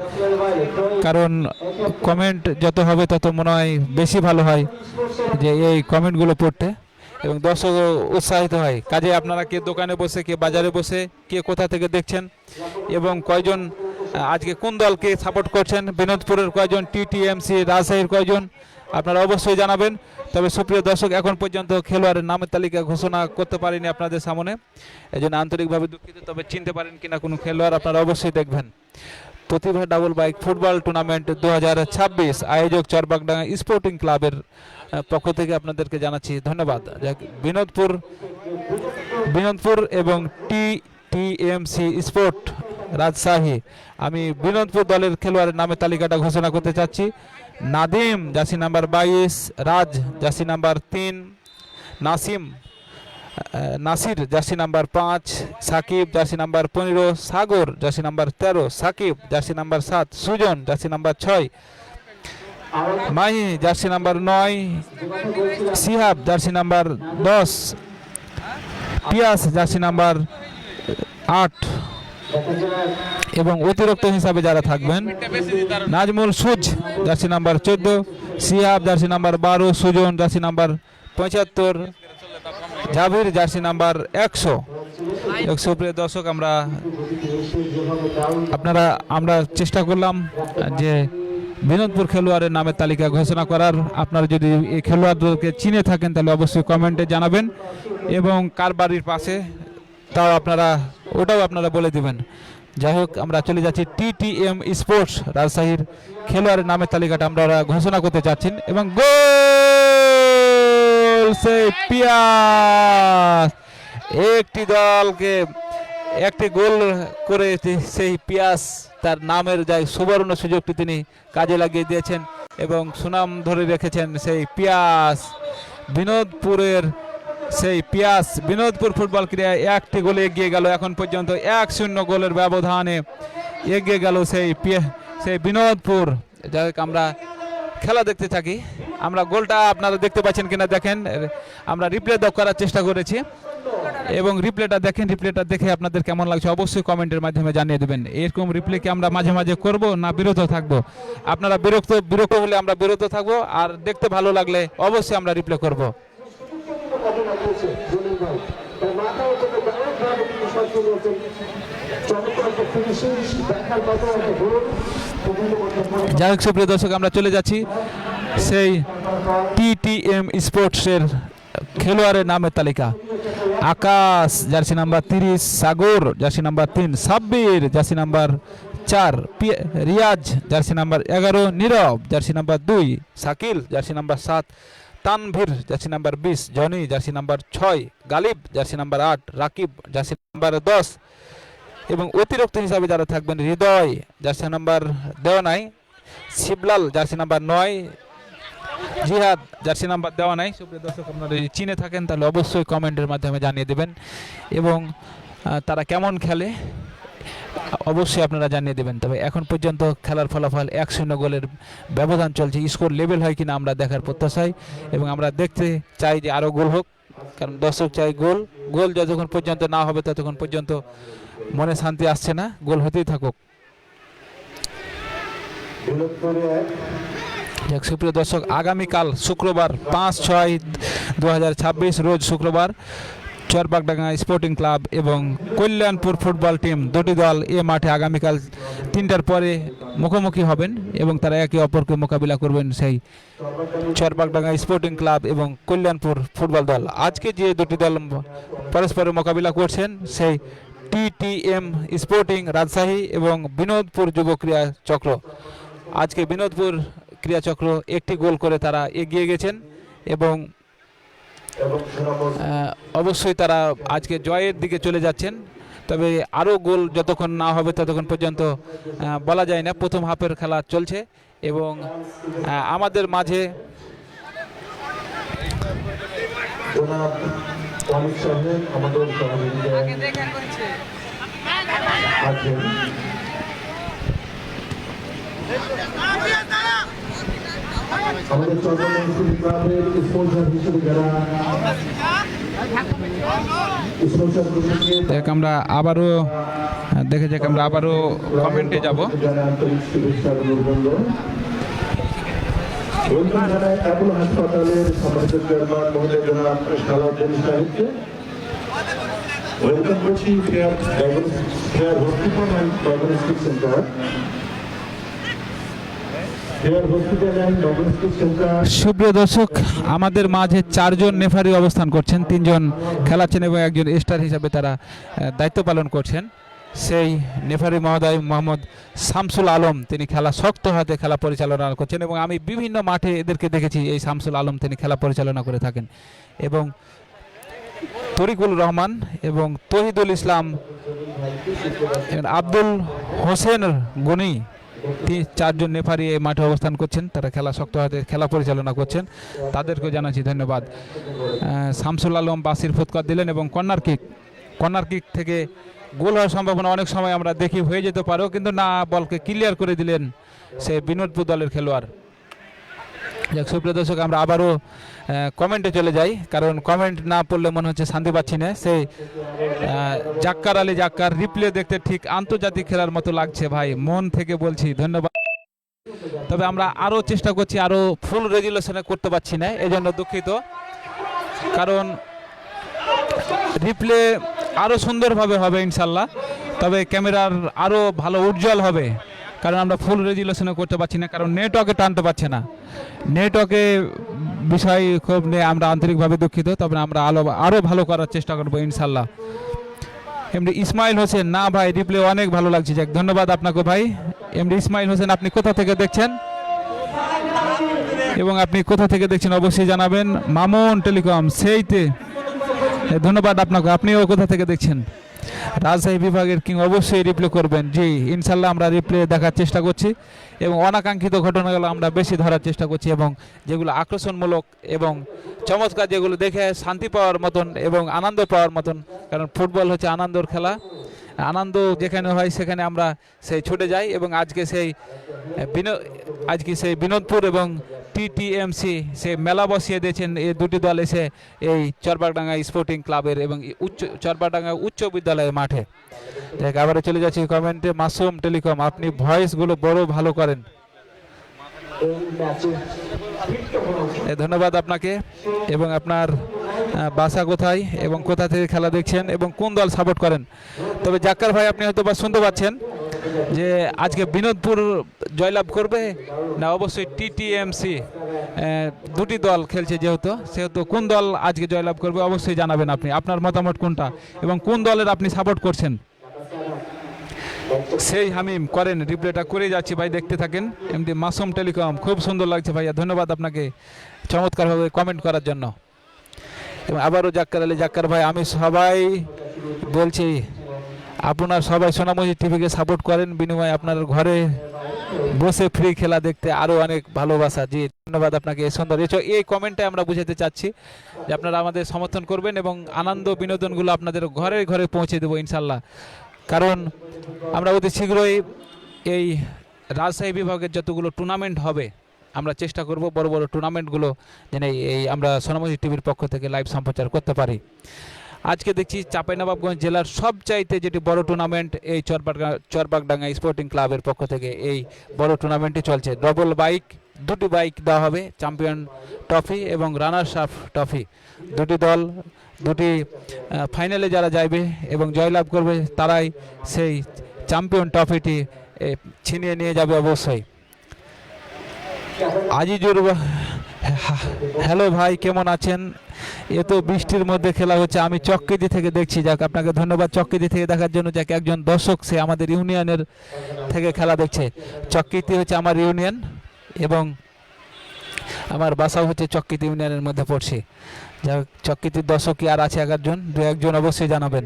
কারণ কমেন্ট যত হবে তত মনে হয় বেশি ভালো হয় যে এই কমেন্টগুলো পড়তে, এবং দর্শক উৎসাহিত হয়। কাজে আপনারা কে দোকানে বসে, কে বাজারে বসে, কে কোথা থেকে দেখছেন এবং কয়জন আজকে কোন দলকে সাপোর্ট করছেন, বিনোদপুরের কয়জন, টিটিএমসি রাজশাহীর কয়জন, আপনারা অবশ্যই জানাবেন। তবে সুপ্রিয় দর্শক, এখন পর্যন্ত খেলোয়াড়ের নামের তালিকা ঘোষণা করতে পারিনি আপনাদের সামনে, এই জন্য আন্তরিকভাবে দুঃখিত। তবে চিনতে পারেন কিনা কোনো খেলোয়াড় আপনারা অবশ্যই দেখবেন। প্রতিভা ডাবল বাইক ফুটবল টুর্নামেন্ট 2026 আয়োজক চরবাগডাঙ্গা স্পোর্টিং ক্লাবের পক্ষ থেকে আপনাদেরকে জানাচ্ছি ধন্যবাদ। বিনোদপুর এবং টিএমসি স্পোর্ট রাজশাহী, আমি বিনোদপুর দলের খেলোয়াড়ের নামের তালিকাটা ঘোষণা করতে চাচ্ছি। Nadim jersey number 22, Raj jersey number 3, Nasir jersey number 5, Sakib jersey number 15, Sagar jersey number 13, Sakib jersey number 7, Sujan jersey number 6, Mahi jersey number 9, Sihab jersey number 10, Piyas jersey number 8, এবং অতিরিক্ত হিসাবে যারা থাকবেন নাজমুল সুজ jersey number 14, Sihab jersey number 12, Sujan jersey number 75, Javir jersey number 100। সুপ্রিয় দর্শক, আমরা চেষ্টা করলাম যে বিনোদপুর খেলোয়াড়ের নামের তালিকা ঘোষণা করার। আপনারা যদি এই খেলোয়াড়দেরকে চিনে থাকেন তাহলে অবশ্যই কমেন্টে জানাবেন, এবং কার বাড়ির পাশে ওটাও আপনারা বলে দিবেন। যাই হোক, আমরা চলে যাচ্ছি টিটিএম স্পোর্টস রাজশাহীর খেলোয়াড়ের নামের তালিকাটা আমরা ঘোষণা করতে চাচ্ছেন, এবং গোল সেই পিয়াস, একটি দলকে একটি গোল করে সেই পিয়াস তার নামের যাই সুবর্ণ সুযোগটি তিনি কাজে লাগিয়ে দিয়েছেন এবং সুনাম ধরে রেখেছেন। সেই পিয়াস বিনোদপুরের বিনোদপুর ফুটবল ক্রীড়ায় একটি গোলে এগিয়ে গেল। এখন পর্যন্ত 1-0 গোলের ব্যবধানে এগিয়ে গেল সেই বিনোদপুর। যাই হোক, আমরা খেলা দেখতে থাকি। আমরা গোলটা আপনারা দেখতে পাচ্ছেন কিনা দেখেন, আমরা রিপ্লে করার চেষ্টা করেছি, এবং রিপ্লেটা দেখে আপনাদের কেমন লাগছে অবশ্যই কমেন্টের মাধ্যমে জানিয়ে দেবেন। এরকম রিপ্লে কি আমরা মাঝে মাঝে করব না বিরত থাকবো? আপনারা বিরক্ত হলে আমরা বিরত থাকবো, আর দেখতে ভালো লাগলে অবশ্যই আমরা রিপ্লে করব। যাই হোক সুপ্রিয় দর্শক, আমরা চলে যাচ্ছি সেই টিটিএম স্পোর্টসের খেলোয়াড়ের নামের তালিকা। Akash jersey number 30, Sagar jersey number 3, Sabbir jersey number 4, Riyaz jersey number 11, Nirob jersey number 2, Shakil jersey number 7, Tanvir jersey number 20, Jony jersey number 6, Galib jersey number 8, Rakib jersey number 10, এবং অতিরিক্ত হিসাবে যারা থাকবেন হৃদয় জার্সি নাম্বার দেওয়া নাই, শিবলাল জার্সি নাম্বার 9, জিহাদ জার্সি নাম্বার দেওয়া নাই। সুপ্রিয় দর্শক, আপনারা যদি চিনে থাকেন তাহলে অবশ্যই কমেন্টের মাধ্যমে জানিয়ে দেবেন, এবং তারা কেমন খেলে অবশ্যই আপনারা জানিয়ে দেবেন। তবে এখন পর্যন্ত খেলার ফলাফল 1-0 গোলের ব্যবধান চলছে। স্কোর লেভেল হয় কিনা আমরা দেখার প্রত্যাশায়, এবং আমরা দেখতে চাই যে আরও গোল হোক, কারণ দর্শক চাই গোল যতক্ষণ পর্যন্ত না হবে ততক্ষণ পর্যন্ত মনে শান্তি আসছে না। গোল হতেই থাকুক। সুপ্রিয় দর্শক, আগামীকাল শুক্রবার 5/6/2026 রোজ শুক্রবার চরবাগডাঙ্গা স্পোর্টিং ক্লাব এবং কল্যাণপুর ফুটবল টিম, দুটি দল এ মাঠে আগামীকাল 3টার পরে মুখোমুখি হবেন, এবং তারা একে অপরকে মোকাবিলা করবেন সেই চরবাগডাঙ্গা স্পোর্টিং ক্লাব এবং কল্যাণপুর ফুটবল দল। আজকে যে দুটি দল পরস্পরের মোকাবিলা করছেন সেই টিটিএম স্পোর্টিং রাজশাহী এবং বিনোদপুর যুব ক্রীড়া চক্র। আজকে বিনোদপুর ক্রীড়া চক্র একটি গোল করে তারা এগিয়ে গেছেন, এবং অবশ্যই তারা আজকে জয়ের দিকে চলে যাচ্ছেন। তবে আরও গোল যতক্ষণ না হবে ততক্ষণ পর্যন্ত বলা যায় না। প্রথম হাফের খেলা চলছে, এবং আমাদের মাঝে জনাব ওয়ালিদ সাহেব আমাদের সহযোগিতা আছেন। আমাদের চট্টগ্রাম ক্লাবের স্পন্সর হিসেবে যারা স্পন্সর করেছে দেখ আমরা আবারও দেখে যাক, আমরা আবারও কমেন্টে যাব। যারা আন্তরিক শুভেচ্ছা অভিনন্দন। ওয়েলকাম জানাই অ্যাপোলো হাসপাতালের সম্মানিত চেয়ারম্যান মহোদয় জনাব সালাউদ্দিন সাহেবকে। ওয়েলকাম করছি fair hospital and diagnostic centre. Fair hospital and diagnostic centre সুপ্রিয় দর্শক, আমাদের মাঝে 4 জন নেফারি অবস্থান করছেন, 3 জন খেলাচ্ছেন এবং একজন স্টার হিসাবে তারা দায়িত্ব পালন করছেন। সেই নেফারি মহোদয় মোহাম্মদ শামসুল আলম, তিনি খেলা শক্ত হাতে খেলা পরিচালনা করছেন এবং আমি বিভিন্ন মাঠে এদেরকে দেখেছি। এই শামসুল আলম তিনি খেলা পরিচালনা করে থাকেন এবং তরিকুল রহমান এবং তহিদুল ইসলাম, আব্দুল হোসেন গনি, 4 জন নেফারি এই মাঠে অবস্থান করছেন। তারা খেলা শক্ত হাতে খেলা পরিচালনা করছেন, তাদেরকে জানাচ্ছি ধন্যবাদ। শামসুল আলম বাসির ফুৎকার দিলেন এবং কর্নার কিক থেকে গোল হওয়ার সম্ভাবনা অনেক সময় আমরা দেখি হয়ে যেতে পারেও, কিন্তু না, বলকে ক্লিয়ার করে দিলেন সে বিনোদপুর দলের খেলোয়াড়। যাক সুপ্রিয় দর্শক, আমরা আবারও কমেন্টে চলে যাই, কারণ কমেন্ট না পড়লে মনে হচ্ছে শান্তি পাচ্ছি না। সেই জাক্কার আলী জাক্কার, রিপ্লে দেখতে ঠিক আন্তর্জাতিক খেলার মতো লাগছে ভাই, মন থেকে বলছি ধন্যবাদ। তবে আমরা আরও চেষ্টা করছি, আরও ফুল রেজুলেশনে করতে পারছি না, এজন্য দুঃখিত। কারণ রিপ্লে আরও সুন্দরভাবে হবে ইনশাল্লাহ, তবে ক্যামেরার আরও ভালো উজ্জ্বল হবে, কারণ আমরা ফুল রেজুলেশনে করতে পারছি না, কারণ নেটওয়ার্কে টানতে পারছে না। নেটওয়ার্কে বিষয় খুব নিয়ে আমরা আন্তরিকভাবে দুঃখিত, তবে আমরা আরও ভালো করার চেষ্টা করবো ইনশাল্লাহ। এমডি ইসমাইল হোসেন, না ভাই রিপ্লে অনেক ভালো লাগছে, যাক ধন্যবাদ আপনাকে ভাই। এমডি ইসমাইল হোসেন, আপনি কোথা থেকে দেখছেন এবং আপনি কোথা থেকে দেখছেন অবশ্যই জানাবেন। মামুন টেলিকম, সেইতে ধন্যবাদ আপনাকে, আপনিও কোথা থেকে দেখছেন। রাজশাহী বিভাগের কিং অবশ্যই রিপ্লে করবেন, জি ইনশাল্লাহ আমরা রিপ্লে দেখার চেষ্টা করছি এবং অনাকাঙ্ক্ষিত ঘটনাগুলো আমরা বেশি ধরার চেষ্টা করছি এবং যেগুলো আকর্ষণমূলক এবং চমৎকার, যেগুলো দেখে শান্তি পাওয়ার মতন এবং আনন্দ পাওয়ার মতন, কারণ ফুটবল হচ্ছে আনন্দর খেলা, আনন্দ যেখানে হয় সেখানে আমরা সেই ছুটে যাই এবং আজকে সেই বিনোদপুর এবং টিটিএমসি সে মেলা বসিয়ে দিয়েছেন এই দুটি দল এসে এই চরবাগডাঙ্গা স্পোর্টিং ক্লাবের এবং চরবাগডাঙ্গা উচ্চ বিদ্যালয়ের মাঠে। দেখ আবারও চলে যাচ্ছি কমেন্টে। মাসুম টেলিকম, আপনি ভয়েসগুলো বড় ভালো করেন, ধন্যবাদ আপনাকে। এবং আপনার বাসা কোথায় এবং কোথা থেকে খেলা দেখছেন এবং কোন দল সাপোর্ট করেন। তবে জাক্কার ভাই, আপনি হয়তো বা শুনতে পাচ্ছেন যে আজকে বিনোদপুর জয়লাভ করবে না অবশ্যই টিটিএমসি, দুটি দল খেলছে সেহেতু কোন দল আজকে জয়লাভ করবে অবশ্যই জানাবেন আপনি, আপনার মতামত কোনটা এবং কোন দলের আপনি সাপোর্ট করছেন। সেই হামিম করেন, রিপ্লেটা করে যাচ্ছি ভাই, দেখতে থাকেন। এমডি মাসুম টেলিকম, খুব সুন্দর লাগছে ভাইয়া, ধন্যবাদ আপনাকে চমৎকারভাবে কমেন্ট করার জন্য। এবং আবারও জাক্কার আলী জাক্কার ভাই, আমি সবাই বলছি আপনার সবাই সোনামণি টিভিকে সাপোর্ট করেন, বিনিময়ে আপনার ঘরে বসে ফ্রি খেলা দেখতে আরও অনেক ভালোবাসা, জি ধন্যবাদ আপনাকে। এই সুন্দর এই কমেন্টে আমরা বুঝাতে চাচ্ছি যে আপনারা আমাদের সমর্থন করবেন এবং আনন্দ বিনোদনগুলো আপনাদের ঘরে ঘরে পৌঁছে দেবো ইনশাল্লাহ। কারণ আমরা অতি শীঘ্রই এই রাজশাহী বিভাগের যতগুলো টুর্নামেন্ট হবে আমরা চেষ্টা করব বড় বড় টুর্নামেন্টগুলো যেন এই আমরা সোনামণি টিভির পক্ষ থেকে লাইভ সম্প্রচার করতে পারি। আজকে দেখছি চাঁপাইনবাবগঞ্জ জেলার সবচাইতে যেটি বড় টুর্নামেন্ট এই চরবাগডাঙ্গা স্পোর্টিং ক্লাবের পক্ষ থেকে এই বড় টুর্নামেন্টটি চলছে। ডবল বাইক, দুটি বাইক দেওয়া হবে, চ্যাম্পিয়ন ট্রফি এবং রানার্স আপ ট্রফি। দুটি দল দুটি ফাইনালে যারা যাইবে এবং জয়লাভ করবে তারাই সেই চ্যাম্পিয়ন ট্রফিটি ছিনিয়ে নিয়ে যাবে অবশ্যই। আজিজুর, হ্যালো ভাই, কেমন আছেন? এ তো বৃষ্টির মধ্যে খেলা হচ্ছে, আমি চক্কেদি থেকে দেখছি। যাক আপনাকে ধন্যবাদ চক্কেদি থেকে দেখার জন্য। যাক একজন দর্শক সে আমাদের ইউনিয়নের থেকে খেলা দেখছে। চক্কিতি হচ্ছে আমার ইউনিয়ন এবং আমার বাসাও হচ্ছে চক্কিতি ইউনিয়নের মধ্যে পড়ছে। যাক চক্কিতির দর্শক কি আর আছে দু একজন অবশ্যই জানাবেন।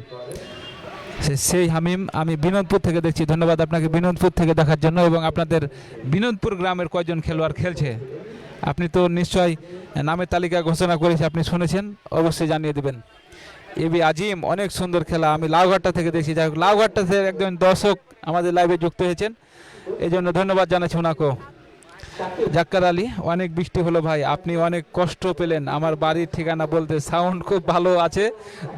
সেই হামিম, আমি বিনোদপুর থেকে দেখছি, ধন্যবাদ আপনাকে বিনোদপুর থেকে দেখার জন্য। এবং আপনাদের বিনোদপুর গ্রামের কয়জন খেলোয়াড় খেলছে আপনি তো নিশ্চয় নামের তালিকা ঘোষণা করেছে, আপনি শুনেছেন, অবশ্যই জানিয়ে দেবেন। এবি আজিম, অনেক সুন্দর খেলা, আমি লাউঘাটটা থেকে দেখছি। যাই হোক, লাউঘাটটা থেকে একজন দর্শক আমাদের লাইভে যুক্ত হয়েছেন, এই জন্য ধন্যবাদ জানাচ্ছি ওনাকেও। জাক্কার আলী, অনেক বৃষ্টি হলো ভাই, আপনি অনেক কষ্ট পেলেন আমার বাড়ির ঠিকানা বলতে, সাউন্ড খুব ভালো আছে,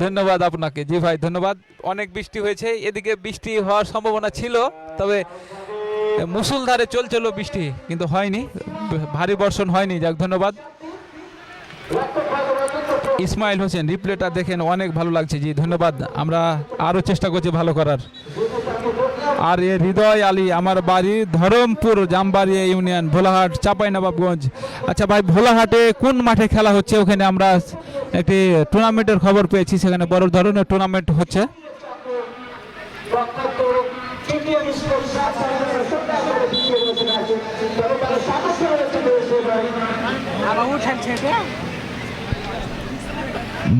ধন্যবাদ আপনাকে। জি ভাই ধন্যবাদ। অনেক বৃষ্টি হয়েছে, এদিকে বৃষ্টি হওয়ার সম্ভাবনা ছিল, তবে মুষলধারে চলছিল বৃষ্টি, কিন্তু হয়নি, ভারী বর্ষণ হয়নি। যাক ধন্যবাদ। ইসমাইল হোসেন, রিপ্লেটা দেখেন অনেক ভালো লাগছে। জি ধন্যবাদ, আমরা আরও চেষ্টা করছি ভালো করার। আর এ হৃদয় আলী, আমার বাড়ি ধরমপুর জামবাড়িয়া ইউনিয়ন, ভোলাহাট, চাঁপাইনবাবগঞ্জ। আচ্ছা ভাই, ভোলাহাটে কোন মাঠে খেলা হচ্ছে? ওখানে আমরা একটি টুর্নামেন্টের খবর পেয়েছি, সেখানে বড় ধরনের টুর্নামেন্ট হচ্ছে।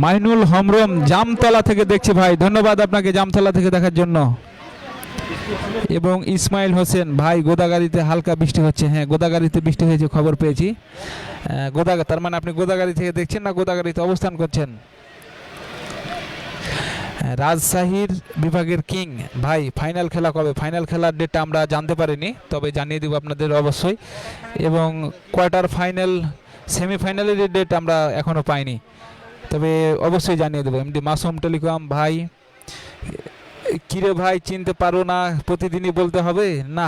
মাইনুল হমরম, জামতলা থেকে দেখছি ভাই, ধন্যবাদ আপনাকে জামতলা থেকে দেখার জন্য। এবং ইসমাইল হোসেন ভাই, গোদাগাড়িতে হালকা বৃষ্টি হচ্ছে। হ্যাঁ, গোদাগাড়িতে বৃষ্টি হয়েছে খবর পেয়েছি। তার মানে আপনি গোদাগাড়ি থেকে দেখছেন না গোদাগাড়িতে অবস্থান করছেন? রাজশাহীর বিভাগের কিং ভাই, ফাইনাল খেলা কবে? ফাইনাল খেলার ডেটটা আমরা জানতে পারিনি, তবে জানিয়ে দেবো আপনাদের অবশ্যই। এবং কোয়ার্টার ফাইনাল, সেমিফাইনালের ডেট আমরা এখনও পাইনি, তবে অবশ্যই জানিয়ে দেবো। এমডি মাসুম টেলিকম ভাই, কিরে ভাই চিনতে পারো না, প্রতিদিনই বলতে হবে না?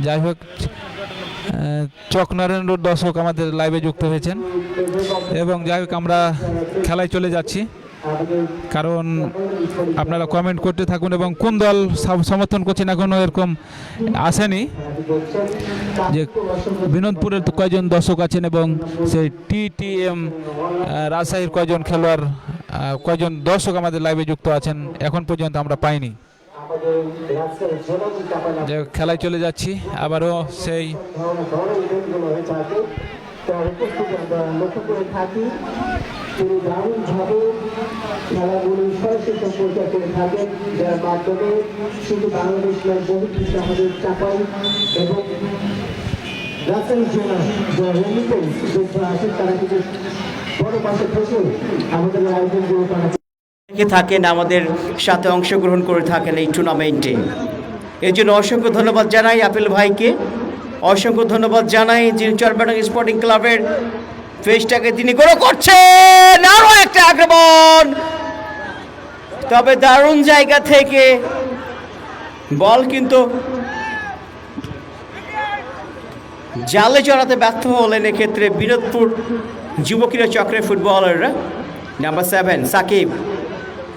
যাই হোক, চকনারায়ণ দর্শক আমাদের লাইভে যুক্ত হয়েছেন। এবং যাই হোক, আমরা খেলায় চলে যাচ্ছি, কারণ আপনারা কমেন্ট করতে থাকুন। এবং কোন দল সমর্থন করছেন এখনও এরকম আসেনি, যে বিনোদপুরের তো কয়জন দর্শক আছেন, এবং সেই টিটিএম রাজশাহীর কয়জন খেলোয়াড়, কয়জন দর্শক আমাদের লাইভে যুক্ত আছেন এখন পর্যন্ত আমরা পাইনি। যে খেলায় চলে যাচ্ছি আবারও সেই খেলাগুলি সরাসরি সম্প্রচার করে থাকেন, যার মাধ্যমে শুধু বাংলাদেশ নয়, বহু কিছু আমাদের চাপাই এবং রাজশাহী জেলা আসেন, তারা কিন্তু বড় পাশে থেকে আমাদের আয়োজনগুলো তারা থাকেন, আমাদের সাথে অংশগ্রহণ করে থাকেন এই টুর্নামেন্টে। এই জন্য অসংখ্য ধন্যবাদ জানাই আপেল ভাইকে, অসংখ্য ধন্যবাদ জানাই যিনি চরবাডাঙ্গা স্পোর্টিং ক্লাবের ফেসটাকে তিনি গ্রো করছেন। আরও একটা আক্রমণ, তবে দারুণ জায়গা থেকে বল কিন্তু জালে জড়াতে ব্যর্থ হলেন এক্ষেত্রে বিনোদপুর যুবকীরা চক্রের ফুটবলাররা। নাম্বার 7 সাকিব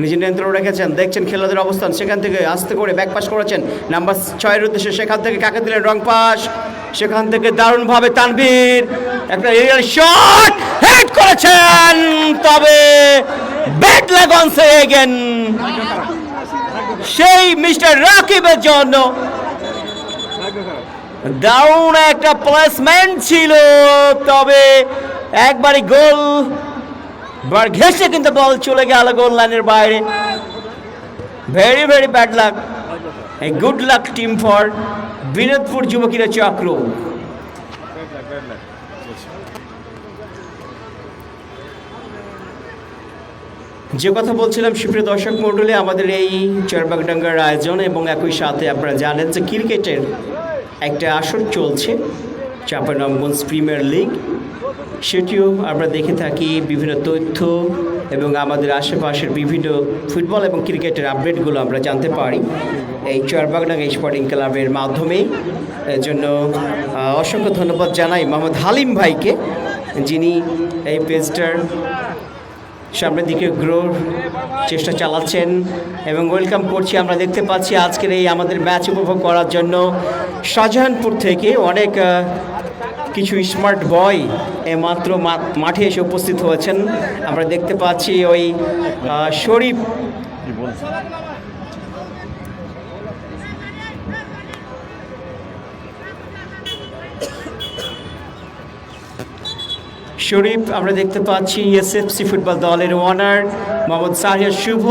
নিজের নিয়ন্ত্রণ রেখেছেন, দেখছেন খেলোয়াড়দের অবস্থান, সেখান থেকে আস্তে করে ব্যাক পাস করেছেন নাম্বার 6-এর উদ্দেশ্যে, সেখান থেকে কাকে দিলেন রং পাস, সেখান থেকে দারুণভাবে তানভীর একটা এরিয়াল শট হেড করেছেন, তবে ব্যাট লাগনসে এগেন সেই মিস্টার রাকিবের জন্য দারুণ একটা প্লেসমেন্ট ছিল, তবে একবারই গোল বার ঘেসে কিন্তু বল চলে গেল গোল লাইনের বাইরে। Very very bad luck, a good luck team for Binodpur যুবকীরা চক্র। যে কথা বলছিলাম সুপ্রিয় দর্শক মণ্ডলী, আমাদের এই চরবাগডাঙ্গার আয়োজন এবং একই সাথে আপনারা জানেন যে ক্রিকেটের একটা আসর চলছে, চাঁপাইনবাবগঞ্জ প্রিমিয়ার লিগ, সেটিও আমরা দেখে থাকি। বিভিন্ন তথ্য এবং আমাদের আশেপাশের বিভিন্ন ফুটবল এবং ক্রিকেটের আপডেটগুলো আমরা জানতে পারি এই চরবাগডাঙ্গা স্পোর্টিং ক্লাবের মাধ্যমে। এর জন্য অসংখ্য ধন্যবাদ জানাই মোহাম্মদ হালিম ভাইকে, যিনি এই পেজটার সামনের দিকে গ্রোর চেষ্টা চালাচ্ছেন এবং ওয়েলকাম করছি। আমরা দেখতে পাচ্ছি আজকের এই আমাদের ম্যাচ উপভোগ করার জন্য শাহজাহানপুর থেকে অনেক কিছু স্মার্ট বয় মাত্র মাঠে এসে উপস্থিত হয়েছেন। আমরা দেখতে পাচ্ছি ওই শরীফ আমরা দেখতে পাচ্ছি এসএফসি ফুটবল দলের ওনার মোহাম্মদ সাহিয়া শুভ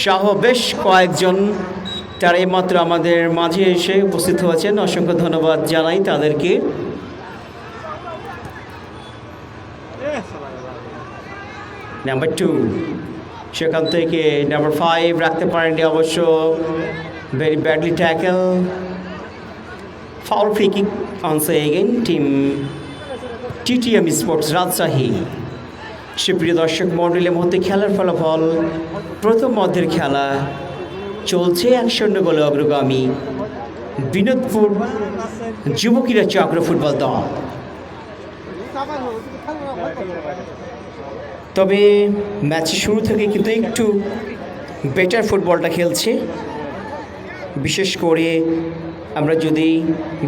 সহ বেশ কয়েকজন তারা এইমাত্র আমাদের মাঝে এসে উপস্থিত হয়েছেন। অসংখ্য ধন্যবাদ জানাই তাদেরকে। নাম্বার 2, সেখান থেকে নাম্বার 5 রাখতে পারেননি অবশ্য, very badly tackle, foul free kick on say again team TTM sports Rajshahi. সুপ্রিয় দর্শক মণ্ডলী, মধ্যে খেলার ফলাফল প্রথম মধ্যের খেলা চলছে 1-0 গোলে অগ্রগামী বিনোদপুর যুবকীরা চক্র ফুটবল দল। তবে ম্যাচের শুরু থেকে কিন্তু একটু বেটার ফুটবলটা খেলছে, বিশেষ করে আমরা যদি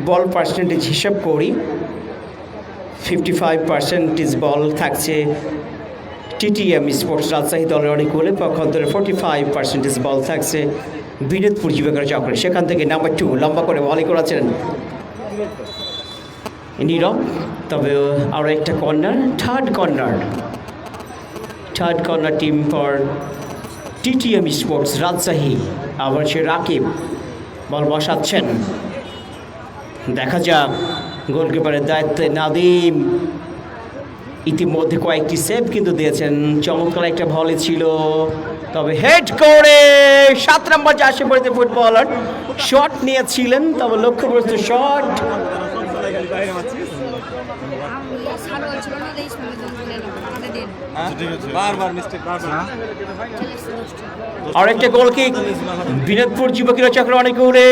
বল পার্সেন্টেজ হিসাব করি 55% বল থাকছে টিটিএম স্পোর্টস রাজশাহী দলের অনুকূলে, পক্ষান্তরে 45% বল থাকছে বিনোদপুর যুবকের চক্রে। সেখান থেকে নাম্বার 2 লম্বা করে ভলি করেছেন নীরব, তবে আরও একটা corner, third corner team for TTM sports Rajshahi. আবার সে রাকিব বল বসাচ্ছেন, দেখা যাক। গোলকিপারের দায়িত্বে নাদিম ইতিমধ্যে কয়েকটি সেভ কিন্তু দিয়েছেন, চমৎকার একটা ভলি ছিল, তবে হেড করে 7 নম্বর জার্সি পরিহিত ফুটবলার শট নিয়েছিলেন, তবে লক্ষ্যগ্রস্ত শট। আর একটা গোল কিক বিনোদপুর যুবকীরা চক্র অনেক উড়ে,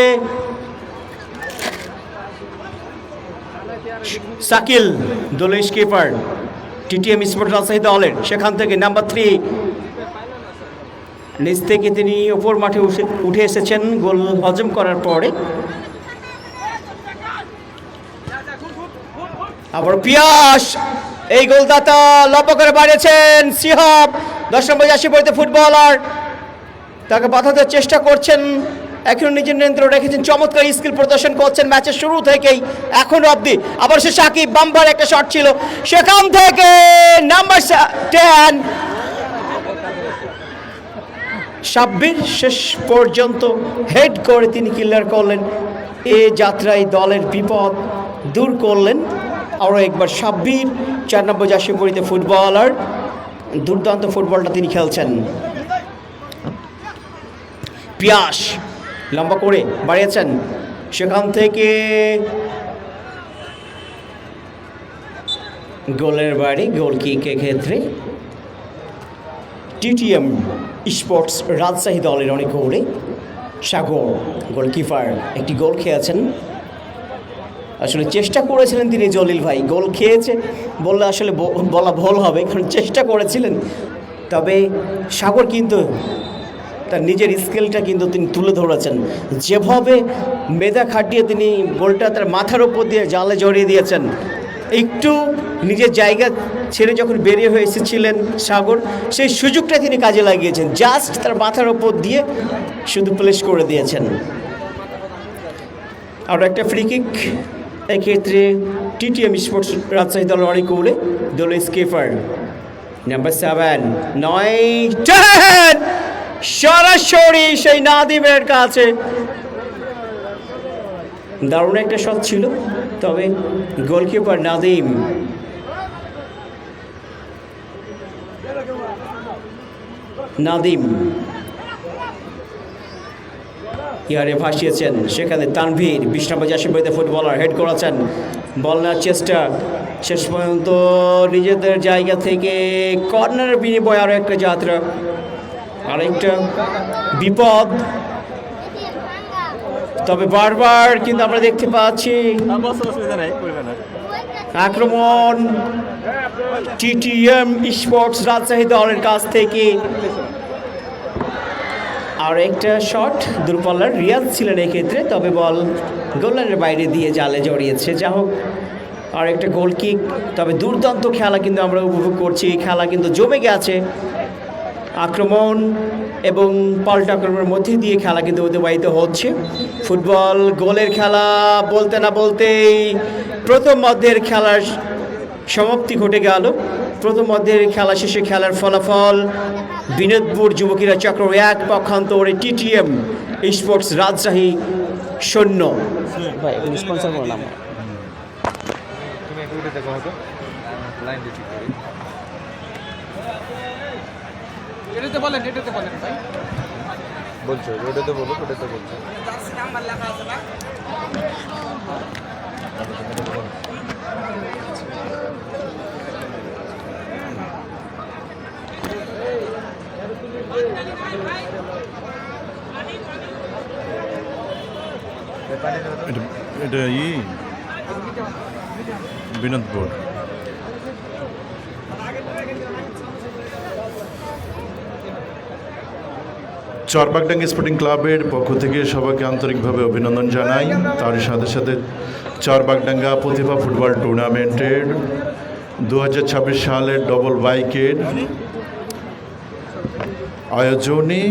শাকিল দলের স্কিপার টিটিএম স্পোর্টস রাজশাহী দলের। সেখান থেকে নাম্বার 3 নিচ থেকে তিনি ওপর মাঠে উঠে এসেছেন গোল হজম করার পরে। আবার পিয়াস এই গোলদাতা লম্বা করে বাড়িয়েছেন, সিহাব 10 নম্বর জার্সি পরিহিত ফুটবলার তাকে বাঁধাতে চেষ্টা করছেন, এখন নিজের নিয়ন্ত্রণ রেখেছেন, চমৎকার স্কিল প্রদর্শন করছেন ম্যাচের শুরু থেকেই এখন অবধি। আবার সে সাকিব বাম্পার একটা শট ছিল, সেখান থেকে নাম্বার 10 সাব্বির শেষ পর্যন্ত হেড করে তিনি ক্লিয়ার করলেন, এ যাত্রায় দলের বিপদ দূর করলেন। আরও একবার সাব্বির 4 নম্বর জার্সি পরিহিত ফুটবলার, দুর্দান্ত ফুটবলটা তিনি খেলছেন। পিয়াস লম্বা করে বাড়িয়েছেন, সেখান থেকে গোলের বাড়ি, গোল কিকের ক্ষেত্রে টিটিএম স্পোর্টস রাজশাহী দলের অনেক গোলে সাগর গোলকিপার একটি গোল খেয়েছেন। আসলে চেষ্টা করেছিলেন তিনি, জলিল ভাই গোল খেয়েছে বললে আসলে বলা ভুল হবে, কারণ চেষ্টা করেছিলেন, তবে সাগর কিন্তু তার নিজের স্কিলটা কিন্তু তিনি তুলে ধরেছেন, যেভাবে মেধা খাটিয়ে তিনি গোলটা তার মাথার ওপর দিয়ে জালে জড়িয়ে দিয়েছেন। একটু নিজের জায়গা ছেড়ে যখন বেরিয়ে হয়ে এসেছিলেন সাগর, সেই সুযোগটা তিনি কাজে লাগিয়েছেন, জাস্ট তার মাথার ওপর দিয়ে শুধু প্লেস করে দিয়েছেন। আর একটা ফ্রি কিক এক্ষেত্রে টিটিএম স্পোর্টস রাজশাহী দলের অনেক উড়ে, দলের স্কিপার নাম্বার 7 9-10 সরাসরি সেই নাদিমের কাছে দারুণ একটা শট ছিল, তবে গোলকিপার নাদিম ইয়ারে ভাসিয়েছেন, সেখানে তানভীর 20 নম্বর জার্সি পরিহিত ফুটবলার হেড করেছেন, বল নেওয়ার চেষ্টা, শেষ পর্যন্ত নিজেদের জায়গা থেকে কর্নারের বিনিময়ে আরও একটা যাত্রা, আরেকটা বিপদ। তবে বারবার কিন্তু আমরা দেখতে পাচ্ছি আক্রমণ টিটিএম স্পোর্টস রাজশাহী দলের কাছ থেকে। আর একটা শট দূরপাল্লার রিয়াজ ছিলেন এক্ষেত্রে, তবে বল গোললাইনের বাইরে দিয়ে জালে জড়িয়েছে। যা হোক, আর একটা গোল কিক, তবে দুর্দান্ত খেলা কিন্তু আমরা উপভোগ করছি, খেলা কিন্তু জমে গেছে, আক্রমণ এবং পাল্টা আক্রমণের মধ্যে দিয়ে খেলা কিন্তু অতিবাহিত হচ্ছে। ফুটবল গোলের খেলা বলতে না বলতেই প্রথম মধ্যের খেলার সমাপ্তি ঘটে গেল। প্রথম মধ্যের খেলা শেষে খেলার ফলাফল বিনোদপুর যুবকীরা চক্র 1, পক্ষান্তরে টিটিএম স্পোর্টস রাজশাহী 0। এটাতে বলেন ভাই। বলছো ওটাতে বলো, ওটাতে বলছো। এটা বিনোদপুর। চরবাগডাঙ্গা স্পোর্টিং ক্লাবের পক্ষ থেকে সবাইকে আন্তরিকভাবে অভিনন্দন জানাই। তার সাথে সাথে চরবাগডাঙ্গা প্রতিভা ফুটবল টুর্নামেন্টের 2026 সালের ডবল বাইকের আয়োজনে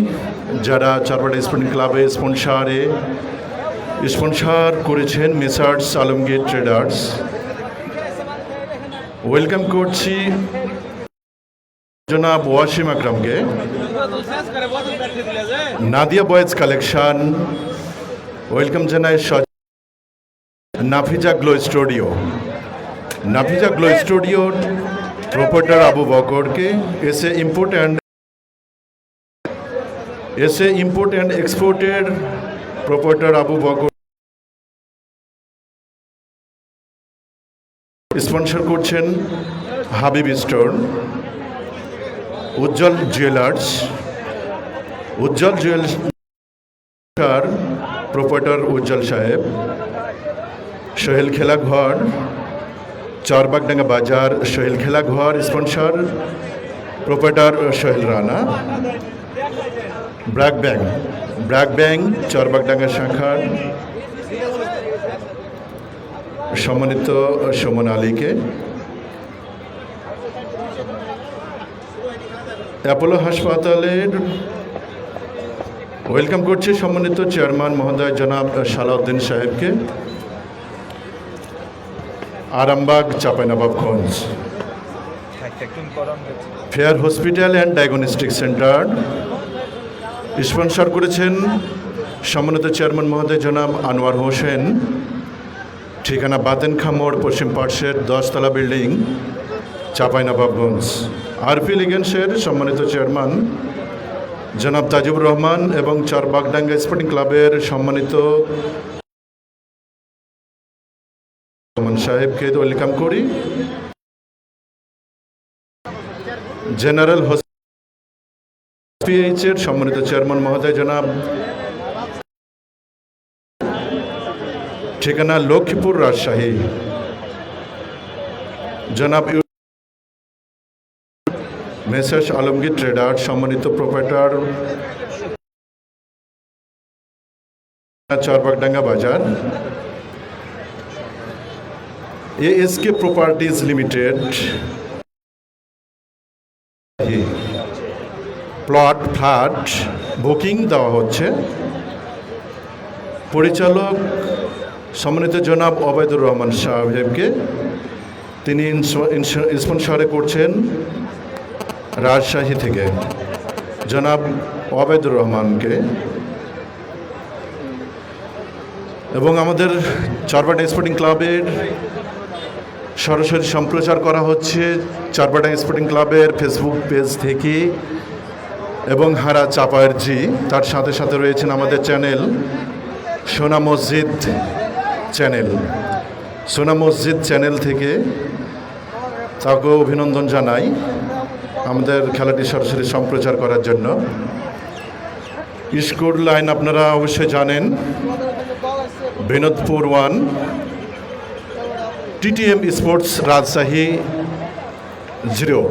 যারা চরবাগডাঙ্গা স্পোর্টিং ক্লাবে স্পন্সর করেছেন মেসার্স আলমগীর ট্রেডার্স, ওয়েলকাম করছি জনাব ওয়াসিম আকরামকে, নাদিয়া বয়েজ কালেকশন ওয়েলকাম জানাই, নাফিজা গ্লো স্টুডিওর প্রোপাইটার আবু বকরকে, এসএ ইম্পোর্ট অ্যান্ড এক্সপোর্টের প্রোপাইটার আবু বকর স্পন্সর করছেন, Habib store, Ujjwal jewellers proprietor Ujjwal সাহেব, সোহেল খেলাঘর, চরবাগডাঙ্গা বাজার Sohel Khelaghar sponsor, proprietor Sohel Rana, BRAC bank Charbagdanga শাখার সম্মানিত সুমন আলীকে, অ্যাপোলো হাসপাতালের ওয়েলকাম করছি সম্মানিত চেয়ারম্যান মহোদয় জনাব সালাউদ্দিন সাহেবকে, Arambagh Chapainawabganj fair hospital and diagnostic centre sponsor করেছেন সম্মানিত চেয়ারম্যান মহোদয় জনাব আনোয়ার হোসেন, ঠিকানা বাতেনখা মোড় পশ্চিম পার্শ্বের 10তলা বিল্ডিং চাঁপাইনবাবগঞ্জ। আরপি লিগেন্সের সম্মানিত চেয়ারম্যান জনাব তাজিবুর রহমান এবং চরবাগডাঙ্গা স্পোর্টিং ক্লাবের সম্মানিত সাহেবকে ওয়েলকাম করি। জেনারেল পিএইচের সম্মানিত চেয়ারম্যান মহোদয় জনাব, ঠিকানা লক্ষ্মীপুর রাজশাহী, জনাব মেসার্স আলমগীর ট্রেডার সম্মানিত প্রোপাইটার চরবাগডাঙ্গা বাজার, ASK properties limited flat booking দেওয়া হচ্ছে, পরিচালক সম্মানিত জনাব ওবায়দুর রহমান সাহেবকে, তিনি স্পন্সরে করছেন রাজশাহী থেকে জনাব ওবায়দুর রহমানকে, এবং আমাদের চরবাগডাঙ্গা স্পোর্টিং ক্লাবের সরাসরি সম্প্রচার করা হচ্ছে চরবাগডাঙ্গা স্পোর্টিং ক্লাবের ফেসবুক পেজ থেকে এবং হারা চাপায়ের জি, তার সাথে সাথে রয়েছেন আমাদের চ্যানেল সোনা মসজিদ চ্যানেল থেকে, তাকেও অভিনন্দন জানাই আমাদের খেলাটি সরাসরি সম্প্রচার করার জন্য। স্কোর লাইন আপনারা অবশ্যই জানেন, বিনোদপুর 1, টিটিএম স্পোর্টস রাজশাহী 0।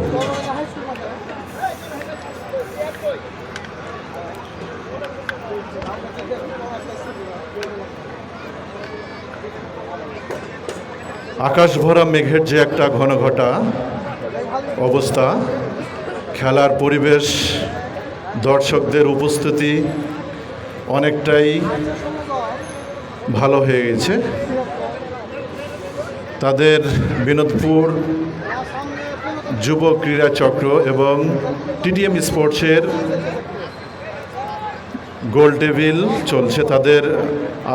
আকাশ ভরা মেঘের যে একটা ঘনঘটা অবস্থা, খেলার পরিবেশ, দর্শকদের উপস্থিতি অনেকটাই ভালো হয়ে গেছে। তাদের বিনোদপুর যুব ক্রীড়া চক্র এবং টিটিএম স্পোর্টসের গোল টেবিল চলছে, তাদের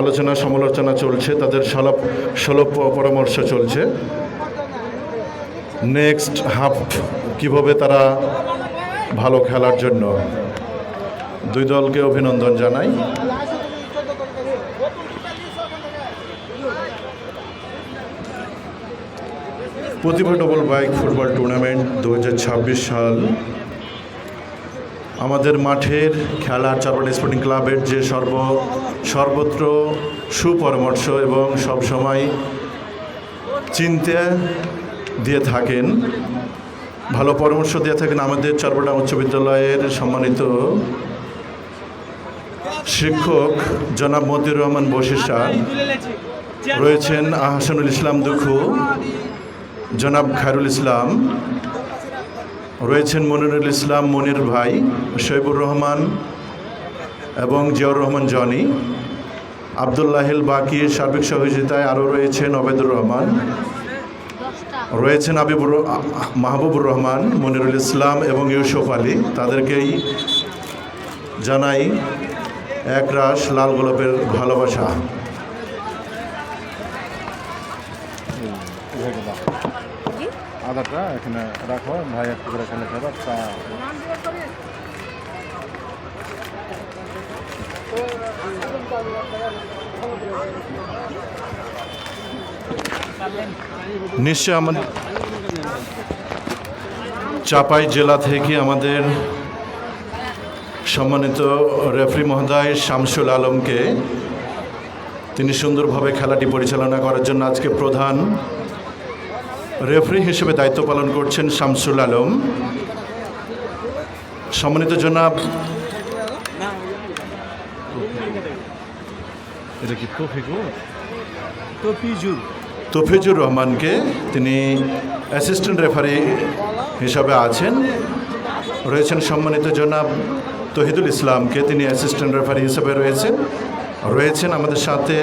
আলোচনা সমালোচনা চলছে, তাদের সুলভ পরামর্শ চলছে। নেক্সট হাফ কিভাবে তারা ভালো খেলার জন্য। দুই দলকে অভিনন্দন জানাই। প্রতিভা ডবল বাইক ফুটবল টুর্নামেন্ট 2026 সাল আমাদের মাঠের খেলা চারপাড়া স্পোর্টিং ক্লাবের যে সর্বত্র সুপরামর্শ এবং সবসময় চিন্তা দিয়ে থাকেন, ভালো পরামর্শ দিয়ে থাকেন আমাদের চারপাড়া উচ্চ বিদ্যালয়ের সম্মানিত শিক্ষক জনাব মতিউর রহমান বশির স্যার, রয়েছেন আহসানুল ইসলাম দুখু, জনাব খায়রুল ইসলাম, রয়েছেন মনিরুল ইসলাম মনির ভাই, শৈবুর রহমান এবং জিয়াউর রহমান জনি, আবদুল্লাহিল বাকির সার্বিক সহযোগিতায় আরও রয়েছেন অবেদুর রহমান, রয়েছেন মাহবুবুর রহমান, মনিরুল ইসলাম এবং ইউসুফ আলী। তাদেরকেই জানাই একরাশ লাল গোলাপের ভালোবাসা। আধারটা এখানে রাখো, ভাই একটু করে এখানে ফেরত নিশ্চয় আমাদের চাপাই জেলা থেকে আমাদের সম্মানিত রেফারি মহোদয় শামসুল আলমকে, তিনি সুন্দরভাবে খেলাটি পরিচালনা করার জন্য আজকে প্রধান রেফারি হিসেবে দায়িত্ব পালন করছেন শামসুল আলম। সম্মানিত জনাব এটা কি তফিজুর রহমানকে, তিনি অ্যাসিস্ট্যান্ট রেফারি হিসাবে আছেন। রয়েছেন সম্মানিত জনাব তহিদুল ইসলামকে, তিনি অ্যাসিস্ট্যান্ট রেফারি হিসেবে রয়েছেন আমাদের সাথে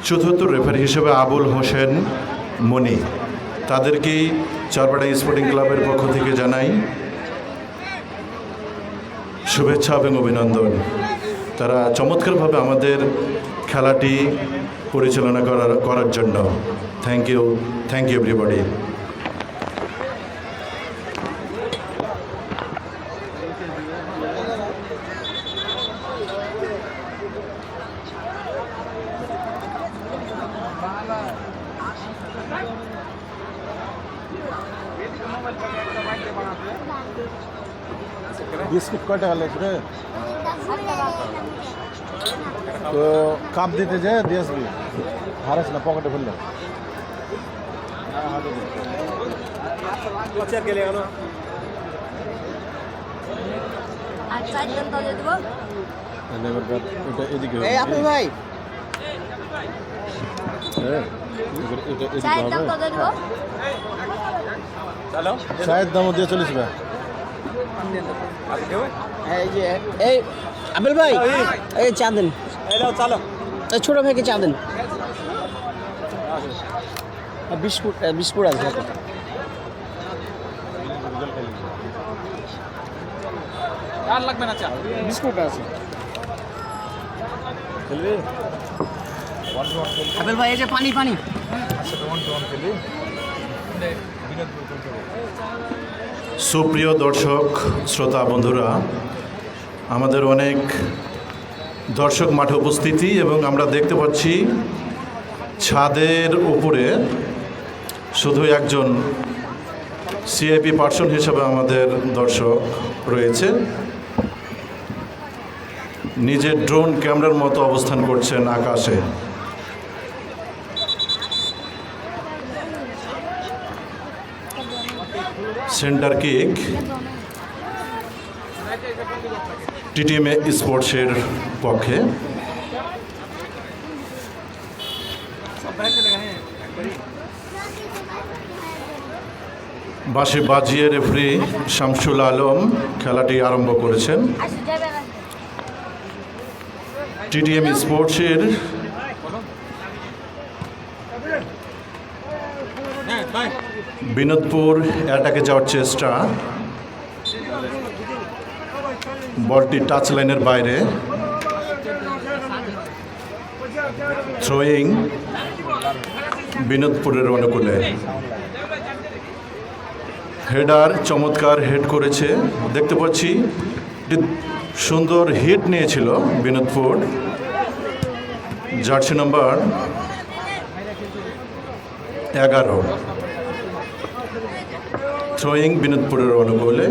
চতুর্থ রেফারি হিসেবে আবুল হোসেন মনি। তাদেরকেই চারপাড়া স্পোর্টিং ক্লাবের পক্ষ থেকে জানাই শুভেচ্ছা এবং অভিনন্দন। তারা চমৎকারভাবে আমাদের খেলাটি পরিচালনা করার জন্য থ্যাংক ইউ এভরিবডি। বিস্কুট কয় টাকা লাগবে? তো কাপ দিতে যে দিয়ে আসবি, হারাস না পকেটে ফেললে। এদিকে ভাই চায়ের দামও দিয়ে চলিস ভাই। এই আবেল ভাই, এই চা দেন, ছোট ভাইকে চা দেন। বিস্কুট বিস্কুট আছে, আর লাগবে না চা, বিস্কুট আছে। আবেল ভাই এই যে পানি পানি। সুপ্রিয় দর্শক শ্রোতা বন্ধুরা, আমাদের অনেক দর্শক মাঠে উপস্থিতি এবং আমরা দেখতে পাচ্ছি ছাদের উপরে শুধু একজন সিআইপি পার্সন হিসেবে আমাদের দর্শক রয়েছে, নিজের ড্রোন ক্যামেরার মতো অবস্থান করছেন আকাশে। সেন্টার কিক টিটিএম স্পোর্টসের পক্ষে। বাঁশি বাজিয়ে রেফারি শামসুল আলম খেলাটি আরম্ভ করেছেন। টিটিএম স্পোর্টসের বিনোদপুর অ্যাটাকে যাওয়ার চেষ্টা, বলটি টাচ লাইনের বাইরে, থ্রোয়িং বিনোদপুরের অনুকূলে। হেডার চমৎকার হেড করেছে, দেখতে পাচ্ছি একটি সুন্দর হিট নিয়েছিল বিনোদপুর। জার্সি নাম্বার 11 থ্রোয়িং বিনোদপুরের অনুকূলে,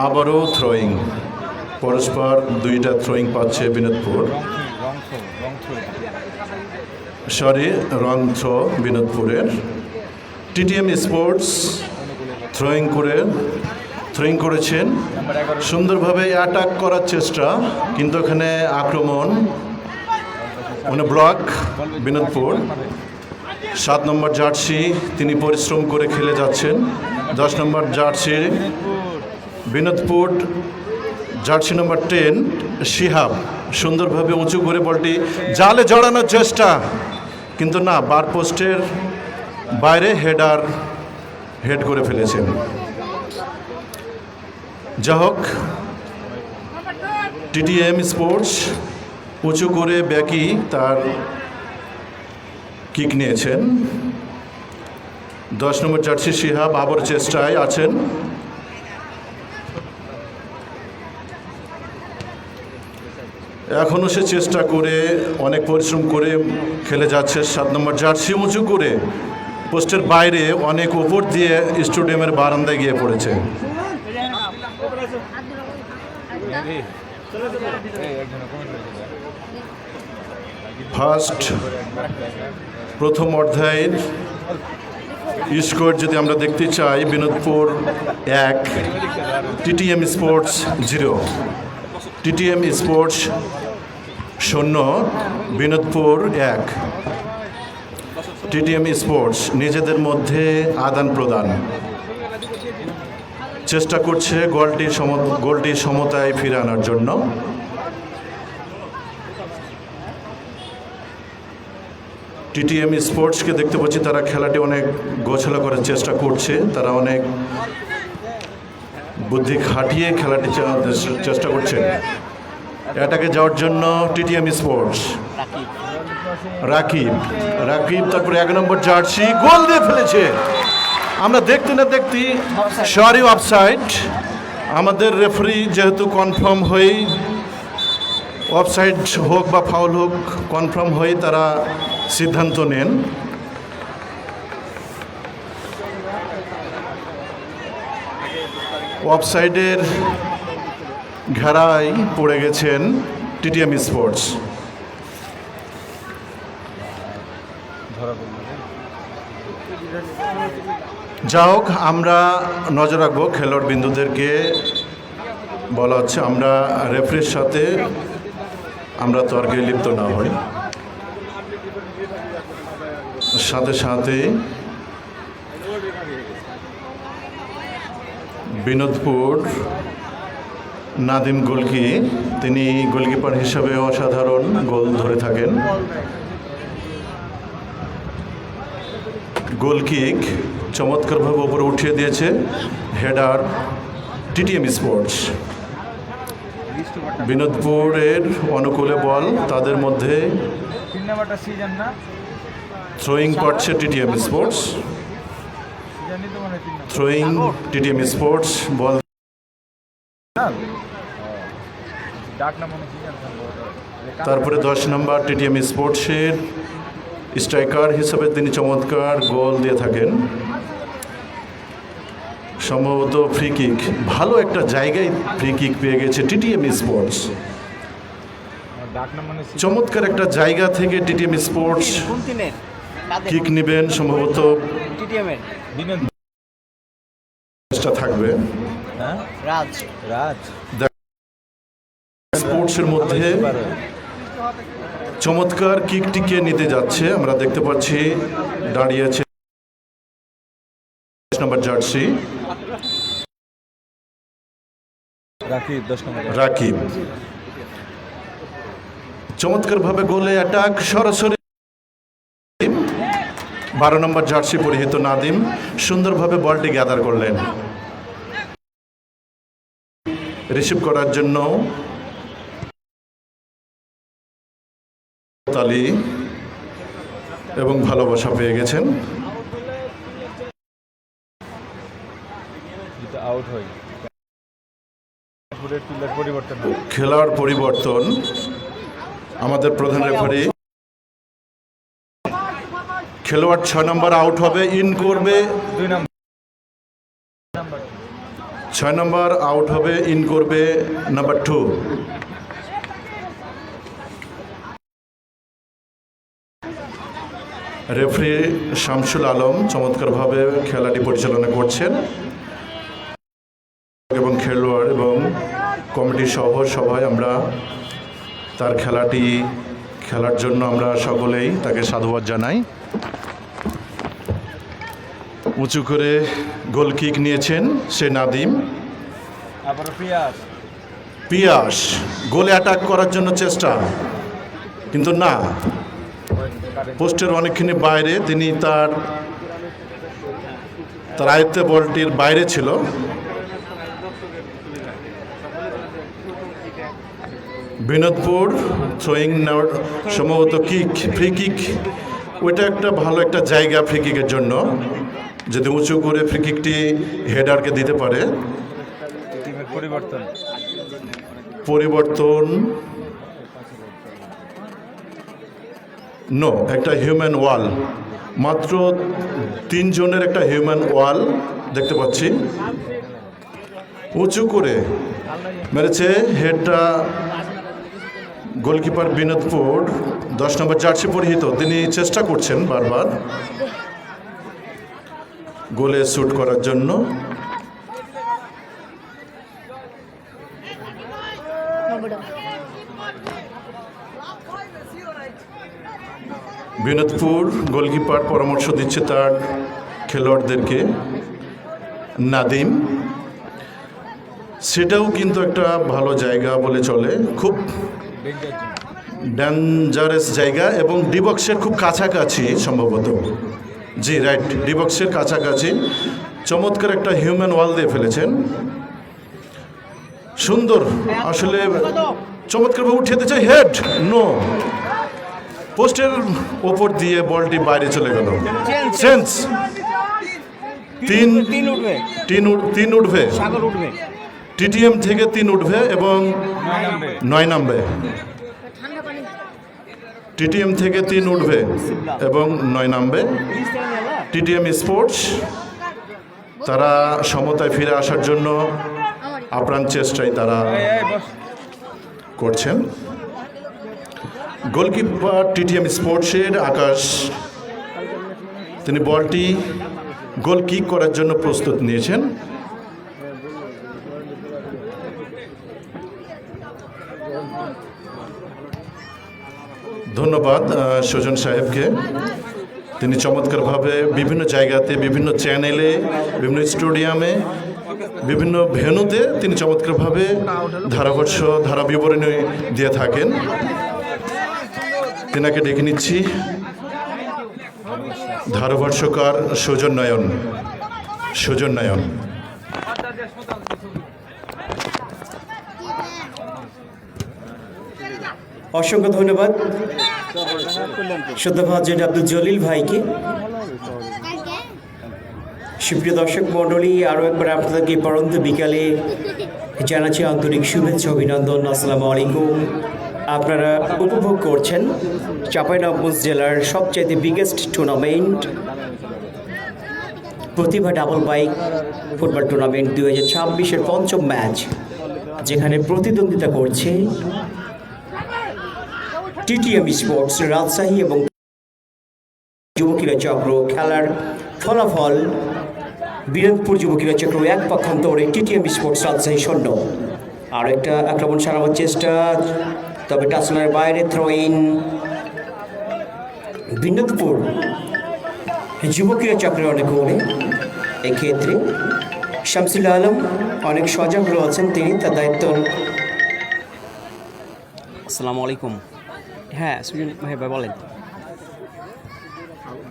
আবারও থ্রোয়িং, পরস্পর দুইটা থ্রোয়িং পাচ্ছে বিনোদপুর। রং থ্রো বিনোদপুরের। টিটিএম স্পোর্টস থ্রোয়িং করেছেন, সুন্দরভাবে অ্যাটাক করার চেষ্টা, কিন্তু এখানে আক্রমণ ব্লক বিনোদপুর। 7 নম্বর জার্সি তিনি পরিশ্রম করে খেলে যাচ্ছেন। 10 নম্বর জার্সি বিনোদপুর, জার্সি নম্বর 10 শিহাব সুন্দরভাবে উঁচু করে বলটি জালে জড়ানোর চেষ্টা, কিন্তু না, বার পোস্টের বাইরে হেড করে ফেলেছেন। যা হোক, টিটিএম স্পোর্টস উঁচু করে ব্যাকি তার কিক নিয়েছেন। 10 নম্বর জার্সি শিহাব আবার চেষ্টায় আছেন। এখনও সে চেষ্টা করে অনেক পরিশ্রম করে খেলে যাচ্ছে। 7 নম্বর জার্সি উঁচু করে পোস্টের বাইরে অনেক উপর দিয়ে স্টেডিয়ামের বারান্দায় গিয়ে পড়েছে। প্রথম অধ্যায়ের স্কোর যদি আমরা দেখতে চাই, Binodpur 1 TTM sports 0। TTM sports 0 Binodpur 1। TTM sports নিজেদের মধ্যে আদান প্রদান চেষ্টা করছে গোলটি সমতায় ফিরে আনার জন্য। টিটিএম স্পোর্টসকে দেখতে পাচ্ছি তারা খেলাটি অনেক গোছালো করার চেষ্টা করছে, তারা অনেক বুদ্ধি খাটিয়ে খেলাটি চেষ্টা করছে। এটাকে যাওয়ার জন্য টিটিএম স্পোর্টস রাকিব, তারপরে 1 নম্বর জার্সি গোল দিয়ে ফেলেছে। আমরা দেখতে না দেখতে সরি অফসাইড। আমাদের রেফারি যেহেতু কনফার্ম হয়েই, অফসাইড হোক বা ফাউল হোক, কনফার্ম হয়ে তারা সিদ্ধান্ত নেন। অফসাইডের ঘেরায় পড়ে গেছেন টিটিএম স্পোর্টস। যা হোক, আমরা নজর রাখবো খেলোয়াড় বিন্দুদেরকে বলা হচ্ছে আমরা রেফারির সাথে আমরা তর্কে লিপ্ত না হই। সাথে সাথে বিনোদপুর নাদিম গোলকি, তিনি গোলকিপার হিসাবে অসাধারণ গোল ধরে থাকেন। গোল কিক চমৎকারভাবে উপরে উঠিয়ে দিয়েছে হেডার টিটিএম স্পোর্টস। বিনোদপুরের অনুকূলে বল, তাদের মধ্যে থ্রোয়িং করছে TTM sports. Throwing TTM sports ball, তারপরে 10 নম্বর টিটিএম স্পোর্টসের স্ট্রাইকার হিসেবে তিনি চমৎকার গোল দিয়ে থাকেন। সম্ভবত ফ্রি কিক, ভালো একটা জায়গায় ফ্রি কিক পেয়ে গেছে টিটিএম স্পোর্টস। চমৎকার একটা জায়গা থেকে টিটিএম স্পোর্টস কিক নেবেন, সম্ভবত চেষ্টা থাকবে স্পোর্টসের মধ্যে। চমৎকার কিকটিকে নিতে যাচ্ছে, আমরা দেখতে পাচ্ছি দাঁড়িয়েছে 10 নম্বর জার্সি রাকিব। চমৎকারভাবে গোলে অ্যাটাক, সরাসরি 12 নম্বর জার্সি পরিহিত নাদিম সুন্দরভাবে বলটি গ্যাদার করলেন। রিসিভ করার জন্য তালি এবং ভালোবাসা পেয়ে গেছেন। আউট হয় পরিবর্তন হয়। খেলার পরিবর্তন, আমাদের প্রধান রেফারি খেলোয়াড় 6 নম্বর আউট হবে, ইন করবে 2 নম্বর 6 নম্বর আউট হবে, ইন করবে নাম্বার 2। রেফারি শামসুল আলম চমৎকারভাবে খেলাটি পরিচালনা করছেন এবং খেলোয়াড় এবং কমিটি সহ সবাই আমরা তার খেলার জন্য আমরা সকলেই তাকে সাধুবাদ জানাই। উঁচু করে গোল কিক নিয়েছেন সে নাদিম। আবার পিয়াস পিয়াস গোলে অ্যাটাক করার জন্য চেষ্টা, কিন্তু না, পোস্টের অনেকখানি বাইরে, তিনি তার আয়ত্তে বলটির বাইরে ছিল। বিনোদপুর থ্রোয়িং সম্ভবত কিক, ফ্রি কিক, ওইটা একটা ভালো একটা জায়গা ফ্রি কিকের জন্য, যদি উঁচু করে ফ্রি কিকটি হেডারকে দিতে পারে। টিমের পরিবর্তন নো, একটা হিউম্যান ওয়াল, মাত্র 3 জনের একটা হিউম্যান ওয়াল দেখতে পাচ্ছি। উঁচু করে মেরেছে, হেডটা গোলকিপার বিনোদপুর 10 নম্বর জার্সি পরিহিত, তিনি চেষ্টা করছেন বারবার গোলে শ্যুট করার জন্য। বিনোদপুর গোলকিপার পরামর্শ দিচ্ছে তার খেলোয়াড়দেরকে, নাদিম। সেটাও কিন্তু একটা ভালো জায়গা বলে চলে, খুব ডেঞ্জারাস জায়গা এবং ডিবক্সের খুব কাছাকাছি সম্ভবত। জি রাইট, ডিবক্সের কাছাকাছি চমৎকার একটা হিউম্যান ওয়াল দিয়ে ফেলেছেন। সুন্দর, আসলে চমৎকারভাবে উঠিয়ে দিয়েছে, হেড নো, পোস্টের ওপর দিয়ে বলটি বাইরে চলে গেল। চেঞ্জ, 3 উঠবে, টিটিএম থেকে 3 উঠবে এবং 9 নামবে। টিটিএম থেকে 3 উঠবে এবং 9 নামবে। টিটিএম স্পোর্টস তারা সমতায় ফিরে আসার জন্য আপ্রাণ চেষ্টায় তারা করছেন। গোলকিপার টিটিএম স্পোর্টসের আকাশ, তিনি বলটি গোল কিক করার জন্য প্রস্তুত নিয়েছেন। ধন্যবাদ সুজন সাহেবকে, তিনি চমৎকারভাবে বিভিন্ন জায়গাতে, বিভিন্ন চ্যানেলে, বিভিন্ন স্টেডিয়ামে, বিভিন্ন ভেন্যুতে তিনি চমৎকারভাবে ধারা বিবরণী দিয়ে থাকেন। তেনাকে ডেকে নিচ্ছি ধারাভাষ্যকার সুজন নয়ন। অসংখ্য ধন্যবাদ শ্রদ্ধাভাজন আব্দুল জলিল ভাইকে। সুপ্রিয় দর্শক মণ্ডলী, আরও একবার আপনাদেরকে পরন্ত বিকালে জানাচ্ছি আন্তরিক শুভেচ্ছা, অভিনন্দন। আসসালামু আলাইকুম। আপনারা উপভোগ করছেন চাঁপাইনবাবগঞ্জ জেলার সবচাইতে বিগেস্ট টুর্নামেন্ট প্রতিভা ডাবল বাইক ফুটবল টুর্নামেন্ট 2026-এর পঞ্চম ম্যাচ, যেখানে প্রতিদ্বন্দ্বিতা করছে টিটিএম স্পোর্টস রাজশাহী এবং যুবকীরা চক্র। খেলার ফলাফল বিনোদপুর যুবকীরা চক্র 1 পক্ষান্তরে টিটিএম স্পোর্টস রাজশাহী 0। আর একটা আক্রমণ সারাবার চেষ্টা, তবে টাচলার বাইরে থ্রোইন। বিনোদপুর যুবকীরা চক্রের অনেক গোলে, এক্ষেত্রে শামসুল আলম অনেক সজাগ রয়েছেন, তিনি তার দায়িত্ব। আসসালামু আলাইকুম। হ্যাঁ সুজন ভাই বলেন।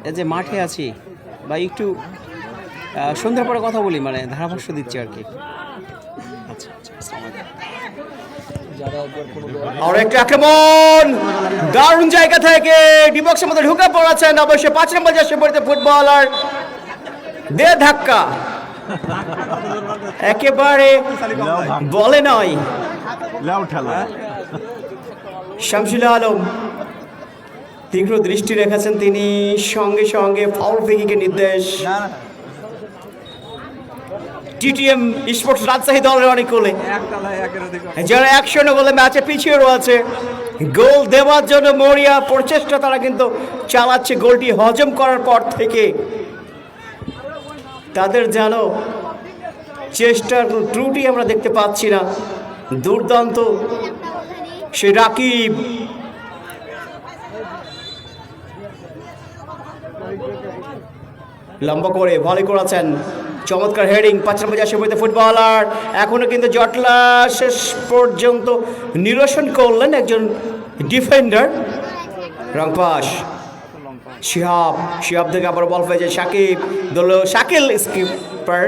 এই যে মাঠে আছি বা একটু সন্ধ্যার পরে কথা বলি, মানে ধারাভাষ্য দিচ্ছি আর কি। আচ্ছা, আর একটা আক্রমণ দারুণ জায়গা থেকে ডিবক্সের মধ্যে ঢুকে পড়েছেন অবশ্যই 5 নম্বর জার্সি পরিহিত ফুটবলার, দে ধাক্কা একেবারে বলে নয়। লেও ঠেলা শামসুল আলম তীব্র দৃষ্টি রেখেছেন তিনি, সঙ্গে সঙ্গে ফাউল ফ্রিকিকের নির্দেশ। টিটিএম স্পোর্টস রাজশাহী দলের অনেক গোলে, যারা 1-0 গোলে ম্যাচে পিছিয়ে রয়েছে, গোল দেওয়ার জন্য মরিয়া প্রচেষ্টা তারা কিন্তু চালাচ্ছে। গোলটি হজম করার পর থেকে তাদের যেন চেষ্টার কোনো ত্রুটি আমরা দেখতে পাচ্ছি না। দুর্দান্ত সে রাকিব, লম্বা করে ভলি করেছেন, চমৎকার হেডিং, 5 নম্বর জার্সি পরিহিত ফুটবলার। এখনো কিন্তু জটলা শেষ পর্যন্ত নিরসন করলেন একজন ডিফেন্ডার। রং পাস, শিহাব থেকে আবার বল পেয়েছে সাকিব, শাকিল স্কিপার।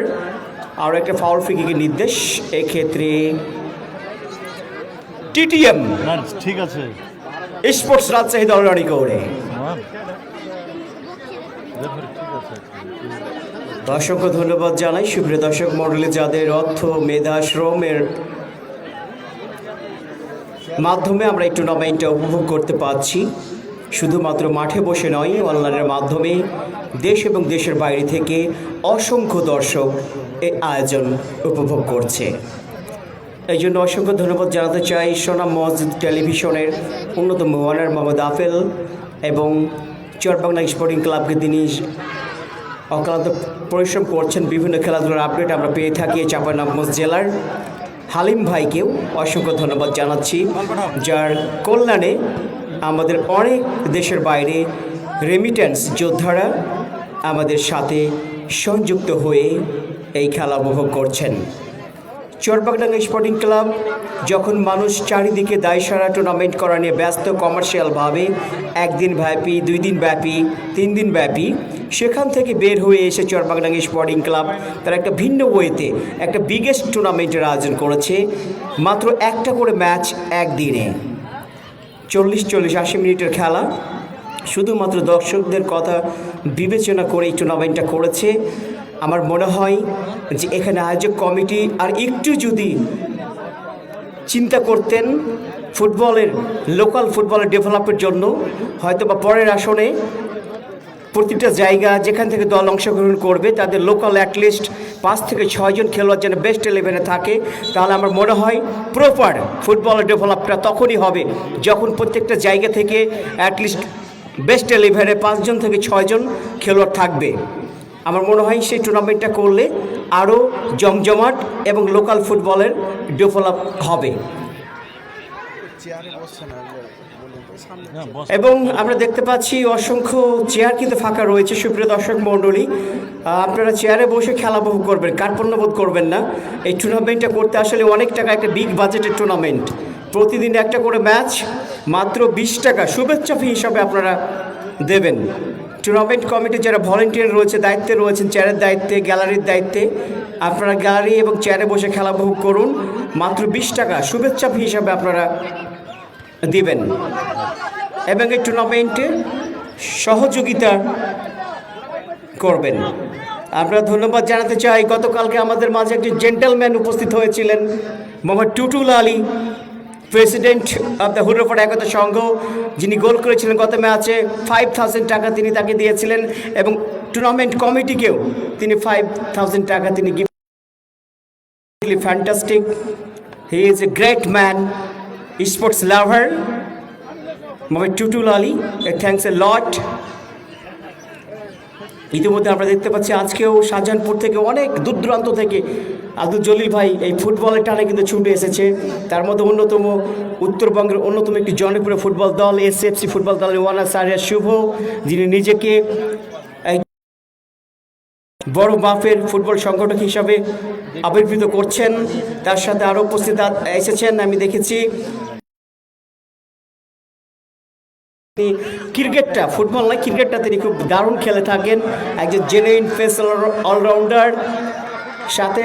আর একটা ফাউল ফ্রি কিকের নির্দেশ এক্ষেত্রে টিটিএম ঠিক আছে স্পোর্টস রাজশাহী দলের অনেক করে। অসংখ্য ধন্যবাদ জানাই সুপ্রিয় দর্শক মণ্ডলী, যাদের অর্থ মেধা শ্রমের মাধ্যমে আমরা এই টুর্নামেন্টটা উপভোগ করতে পারছি। শুধুমাত্র মাঠে বসে নয়, অনলাইনের মাধ্যমে দেশ এবং দেশের বাইরে থেকে অসংখ্য দর্শক এই আয়োজন উপভোগ করছে। এই জন্য অসংখ্য ধন্যবাদ জানাতে চাই সোনাম মসজিদ টেলিভিশনের অন্যতম ওয়ানার মোহাম্মদ আফেল এবং চরবাংলা স্পোর্টিং ক্লাবকে তিনি অক্লান্ত পরিশ্রম করছেন। বিভিন্ন খেলাধুলার আপডেট আমরা পেয়ে থাকি চাঁপাইনবাবগঞ্জ জেলার হালিম ভাইকেও অসংখ্য ধন্যবাদ জানাচ্ছি, যার কল্যাণে আমাদের অনেক দেশের বাইরে রেমিটেন্স যোদ্ধারা আমাদের সাথে সংযুক্ত হয়ে এই খেলা উপভোগ করছেন। চরবাগডাঙ্গা স্পোর্টিং ক্লাব যখন মানুষ চারিদিকে দায়সারা টুর্নামেন্ট করা নিয়ে ব্যস্ত কমার্শিয়ালভাবে, 1 দিন ব্যাপী, 2 দিন ব্যাপী, 3 দিন ব্যাপী, সেখান থেকে বের হয়ে এসে চরবাগডাঙ্গা স্পোর্টিং ক্লাব তারা একটা ভিন্ন ওয়েতে একটা বিগেস্ট টুর্নামেন্টের আয়োজন করেছে। মাত্র একটা করে ম্যাচ একদিনে, 40-80 মিনিটের খেলা। শুধুমাত্র দর্শকদের কথা বিবেচনা করে এই টুর্নামেন্টটা করেছে। আমার মনে হয় যে এখানে আয়োজক কমিটি আর একটু যদি চিন্তা করতেন ফুটবলের, লোকাল ফুটবলের ডেভেলপের জন্য, হয়তো বা পরের আসনে প্রতিটা জায়গা যেখান থেকে দল অংশগ্রহণ করবে তাদের লোকাল অ্যাটলিস্ট 5 থেকে 6 জন খেলোয়াড় যেন বেস্ট 11-এ থাকে, তাহলে আমার মনে হয় প্রপার ফুটবলের ডেভেলপটা তখনই হবে যখন প্রত্যেকটা জায়গা থেকে অ্যাটলিস্ট বেস্ট 11-এ 5 জন থেকে 6 জন খেলোয়াড় থাকবে। আমার মনে হয় সেই টুর্নামেন্টটা করলে আরও জমজমাট এবং লোকাল ফুটবলের ডেভেলপ হবে। এবং আমরা দেখতে পাচ্ছি অসংখ্য চেয়ার কিন্তু ফাঁকা রয়েছে। সুপ্রিয় দর্শক মণ্ডলী, আপনারা চেয়ারে বসে খেলা উপভোগ করবেন, কার্পণ্যবোধ করবেন না। এই টুর্নামেন্টটা করতে আসলে অনেক টাকা, একটা বিগ বাজেটের টুর্নামেন্ট। প্রতিদিন একটা করে ম্যাচ, মাত্র 20 টাকা শুভেচ্ছা ফি হিসাবে আপনারা দেবেন। টুর্নামেন্ট কমিটির যারা ভলেন্টিয়ার রয়েছে, দায়িত্বে রয়েছেন, চেয়ারের দায়িত্বে, গ্যালারির দায়িত্বে, আপনারা গ্যালারি এবং চেয়ারে বসে খেলা উপভোগ করুন। মাত্র 20 টাকা শুভেচ্ছা ফি হিসাবে আপনারা দিবেন এবং এই টুর্নামেন্টে সহযোগিতা করবেন। আমরা ধন্যবাদ জানাতে চাই, গতকালকে আমাদের মাঝে একটি জেন্টলম্যান উপস্থিত হয়েছিলেন, Mohammad Tutul Ali, president of the Hurfat Ekota Sangha, যিনি গোল করেছিলেন গত ম্যাচে। 5,000 টাকা তিনি তাকে দিয়েছিলেন এবং টুর্নামেন্ট কমিটিকেও তিনি 5,000 টাকা তিনি gift. Fantastic, he is a great man, sports lover, Mohammad Tutul Ali, thanks a lot. ইতিমধ্যে আমরা দেখতে পাচ্ছি আজকেও শাহজাহানপুর থেকে অনেক দূর দূরান্ত থেকে আব্দুল জলিল ভাই এই ফুটবলের টানে কিন্তু ছুটে এসেছে। তার মধ্যে অন্যতম উত্তরবঙ্গের অন্যতম একটি জনপ্রিয় ফুটবল দল এসএফসি ফুটবল দলের ওয়ানার সারিয়া শুভ, যিনি নিজেকে বড় মাপের ফুটবল সংগঠক হিসাবে আবির্ভূত করছেন। তার সাথে আরও উপস্থিত এসেছেন, আমি দেখেছি ক্রিকেটটা, ফুটবল নয় ক্রিকেটটা তিনি খুব দারুণ খেলে থাকেন, একজন জেনুইন ফেস অলরাউন্ডার। সাথে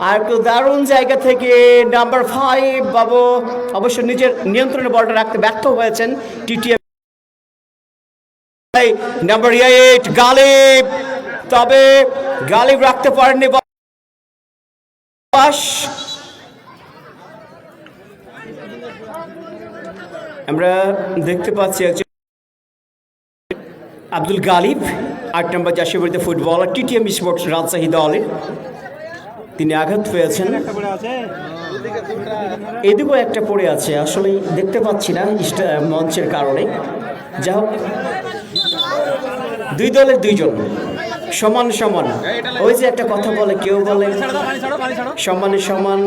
আর একটু দারুণ জায়গা থেকে নাম্বার 5 বাবু অবশ্য নিজের নিয়ন্ত্রণে বলটা রাখতে ব্যর্থ হয়েছেন। টিটিএম নাম্বার 8 গালিব তবে গালিব রাখতে পারেননি পাস। আমরা দেখতে পাচ্ছি একজন আব্দুল গালিব 8 নম্বর জার্সি পরিহিত ফুটবলার টিটিএম স্পোর্টস রাজশাহী দলের, তিনি আঘাত পেয়েছেন। এদিকেও একটা পড়ে আছে, আসলে দেখতে পাচ্ছি না মঞ্চের কারণে। যা হোক, দুই দলের দুইজন সমান সমান। ওই যে একটা কথা বলে, কেউ বলে সমানে সমান,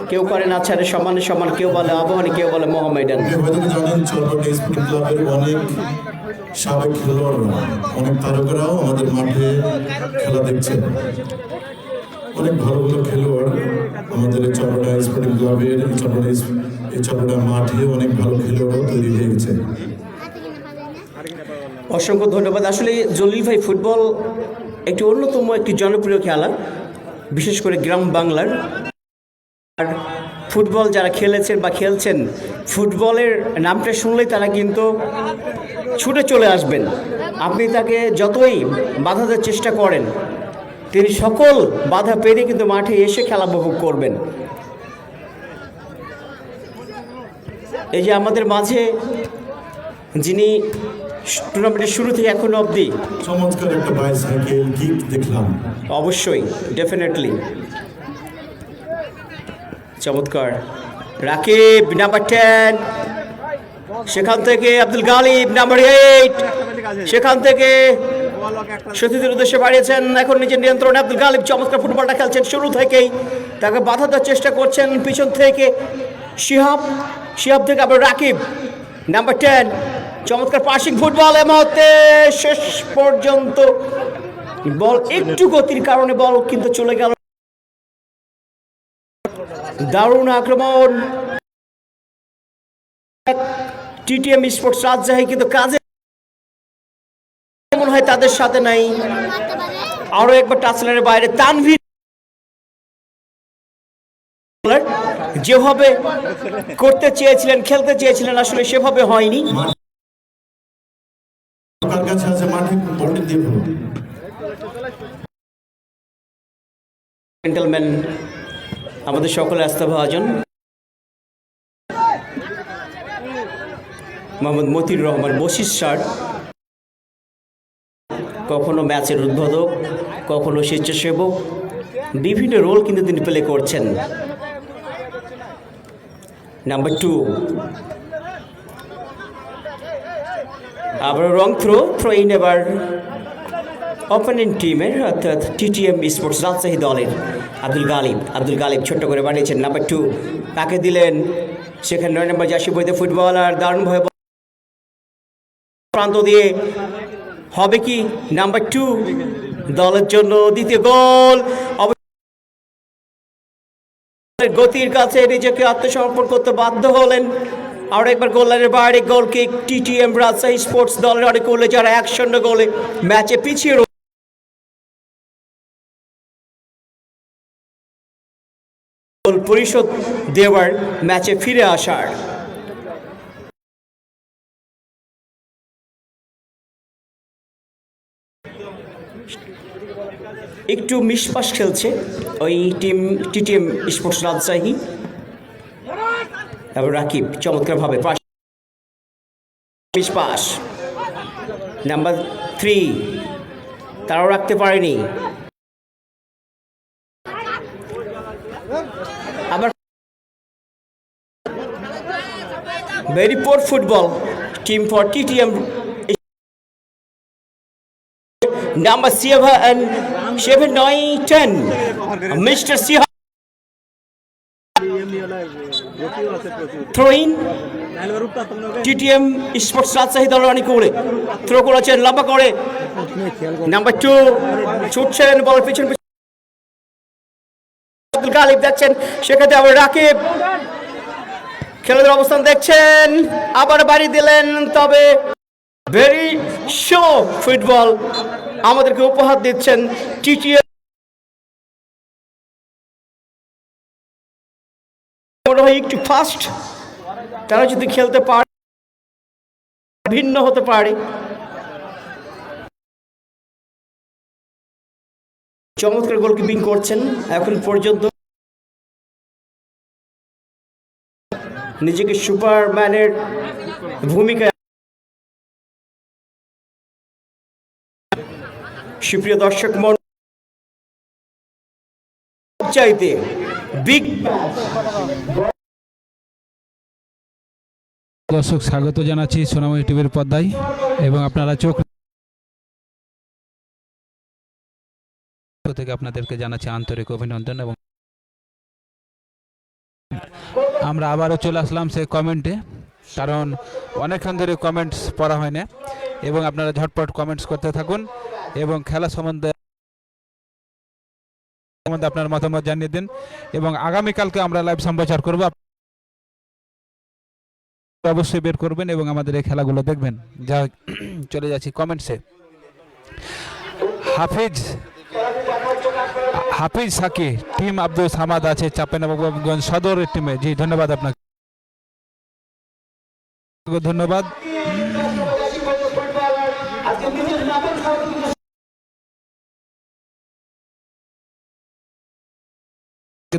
কেউ করে না ছাড়ে সমানে সমান, কেউ বলে আবাহনী, কেউ বলে মোহামেডান। হয়তো জানেন চরপটি স্পোর্টিং ক্লাবের অনেক সাবেক খেলোয়াড়রা, অনেক তারকারাও আমাদের মাঠে খেলা দেখছেন। অনেক ভালো ভালো খেলোয়াড় আমাদের এই চরপটা স্পোর্টিং ক্লাবের এই চরপটা মাঠে অনেক ভালো খেলোয়াড়ও তৈরি হয়ে গেছে। অসংখ্য ধন্যবাদ। আসলে জলিল ভাই, ফুটবল একটি অন্যতম একটি জনপ্রিয় খেলা, বিশেষ করে গ্রাম বাংলার। আর ফুটবল যারা খেলেছেন বা খেলছেন, ফুটবলের নামটা শুনলেই তারা কিন্তু ছুটে চলে আসবেন। আপনি তাকে যতই বাধা দেওয়ার চেষ্টা করেন, তিনি সকল বাধা পেরিয়ে কিন্তু মাঠে এসে খেলা উপভোগ করবেন। এই যে আমাদের মাঝে যিনি টুর্নামেন্টের শুরু থেকে এখন অবধি চমৎকার একটা বাইসাইকেল কিক দেখলাম। অবশ্যই, ডেফিনেটলি চমৎকার। রাকিব নাম্বার 10, সেখান থেকে আব্দুল গালিব নাম্বার 8, সেখান থেকে সতীদের উদ্দেশ্যে বাড়িয়েছেন। এখন নিজের নিয়ন্ত্রণে আব্দুল গালিব চমৎকার ফুটবলটা খেলছেন। শুরু থেকেই তাকে বাধা দেওয়ার চেষ্টা করছেন পিছন থেকে শিহাব থেকে আবার রাকিব নাম্বার 10, চমৎকার পাসিং ফুটবল। এ মুহূর্তে শেষ পর্যন্ত বল একটু গতির কারণে বল কিন্তু চলে গেল। দারুণ আক্রমণ টিটিএম স্পোর্টস রাজশাহী, কিন্তু কাজে মনে হয় তাদের সাথে নাই। আরো একবার টাচলাইনের বাইরে তানভীর, যেভাবে করতে চেয়েছিলেন, খেলতে চেয়েছিলেন, আসলে সেভাবে হয়নি। কার কাছে আছে মাঠে বলটি দিয়ে ফেলো। জেন্টলম্যান, আমাদের সকলের আস্থাভাজন মোহাম্মদ মতিউর রহমান বশির স্যার, কখনো ম্যাচের উদ্বোধক, কখনো স্বেচ্ছাসেবক, বিভিন্ন রোল কিন্তু তিনি প্লে করছেন। নাম্বার 2, আবার রং থ্রো ইন এবার অপোনেন্ট টিমের, অর্থাৎ টিটিএম স্পোর্টস রাজশাহী দলের আব্দুল গালিব ছোট্ট করে বানিয়েছেন। নাম্বার 2 তাকে দিলেন, সেখানে 9 নম্বর জার্সি পরিহিত ফুটবলার দারুণভাবে প্রান্ত দিয়ে হবে কি নাম্বার 2 দলের জন্য দ্বিতীয় গোল। গতির কাছে নিজেকে আত্মসমর্পণ করতে বাধ্য হলেন। আর একবার গোল লাইনের বাইরে গোল কিক টিটিএম রাজশাহী স্পোর্টস দলের অনেক গোলে, যারা 1-0 গোলে ম্যাচে পিছিয়ে গোল পরিশোধ দেওয়ার, ম্যাচে ফিরে আসার। একটু মিসপাস খেলছে ওই টিটিএম স্পোর্টস রাজশাহী। তারপর রাকিব চমৎকারভাবে মিসপাস। নাম্বার 3 তারাও রাখতে পারেনি। আবার very poor football team for TTM. Number 7, 9, 10, Mr. Siha throwing TTM sports Rajshahi দলের অনেক করে থ্রো করেছেন লম্বা করে। নাম্বার 2 ছুটছেন, বল পিছন আব্দুল গালিব যাচ্ছেন, সেক্ষেত্রে আবার রাকিব খেলার অবস্থান দেখছেন, আবার বাড়ি দিলেন। তবে ভেরি শো ফুটবল আমাদেরকে উপহার দিচ্ছেন টিটিএম। একটু ফাস্ট, তারা যদি খেলতে পারে ভিন্ন হতে পারে। চমৎকার গোলকিপিং করছেন এখন পর্যন্ত, নিজেকে সুপারম্যানের ভূমিকায়। সুপ্রিয় দর্শক মন চাইতে বিগ দর্শক স্বাগত জানাচ্ছি সোনামণি টিভির পর্দায় এবং আপনারা চোখ থেকে আপনাদেরকে জানাচ্ছি আন্তরিক অভিনন্দন। এবং আমরা আবারও চলে আসলাম সেই কমেন্টে, কারণ অনেকক্ষণ ধরে কমেন্টস পড়া হয় না এবং আপনারা ঝটপট কমেন্টস করতে থাকুন এবং খেলা সম্বন্ধে আপনার মতামত জানিয়ে দিন। এবং আগামীকালকে আমরা লাইভ সম্প্রচার করব, অবশ্যই বের করবেন এবং আমাদের এই খেলাগুলো দেখবেন। যা চলে যাচ্ছি কমেন্টসে। হাফিজ সাকি টিম আব্দুল সামাদ আছে চাঁপাইনবাবগঞ্জ সদরের টিমে। জি ধন্যবাদ আপনাকে, ধন্যবাদ।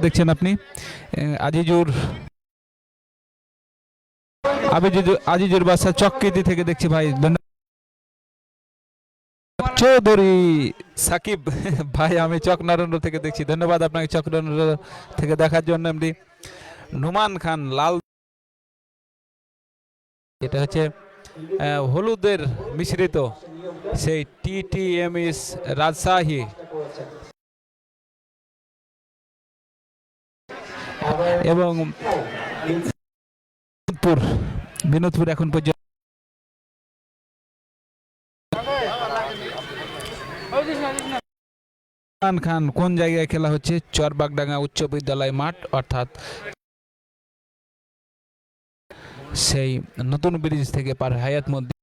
দেখছেন আপনি আজিজুর বাসা চক্কিতি থেকে দেখছি ভাই, ধন্যবাদ। চৌধুরী সাকিব ভাই আমি চকনারেন্দ্র থেকে দেখছি, ধন্যবাদ আপনাকে চকনারেন্দ্র থেকে দেখার জন্য। এমডি নুমান খান লাল, এটা হচ্ছে হলুদের মিশ্রিত সেই TTMS রাজশাহী এবং বিনোদপুর এখন পর্যন্ত। খান কোন জায়গায় খেলা হচ্ছে? চরবাগডাঙ্গা উচ্চ বিদ্যালয় মাঠ, অর্থাৎ সেই নতুন ব্রিজ থেকে পার হায়াত মধ্যে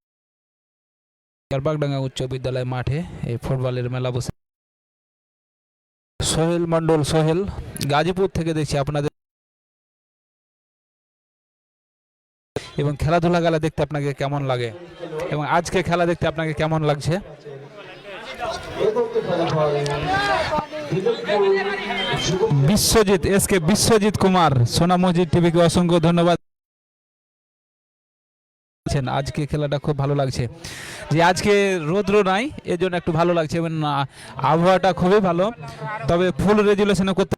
চরবাগডাঙ্গা উচ্চ বিদ্যালয় মাঠে এই ফুটবলের মেলা বসে। সোহেল মন্ডল, সোহেল গাজীপুর থেকে দেখছি আপনাদের। এবং খেলাধুলা খেলা দেখতে আপনাকে কেমন লাগে এবং আজকে খেলা দেখতে আপনাকে কেমন লাগছে? বিশ্বজিৎ কুমার সোনা মসজিদ টিভিকে অসংখ্য ধন্যবাদ। আজকে খেলাটা খুব ভালো লাগছে, যে আজকে রৌদ্র নাই এজন্য একটু ভালো লাগছে এবং আবহাওয়াটা খুবই ভালো। তবে ফুল রেজুলেশনে করতে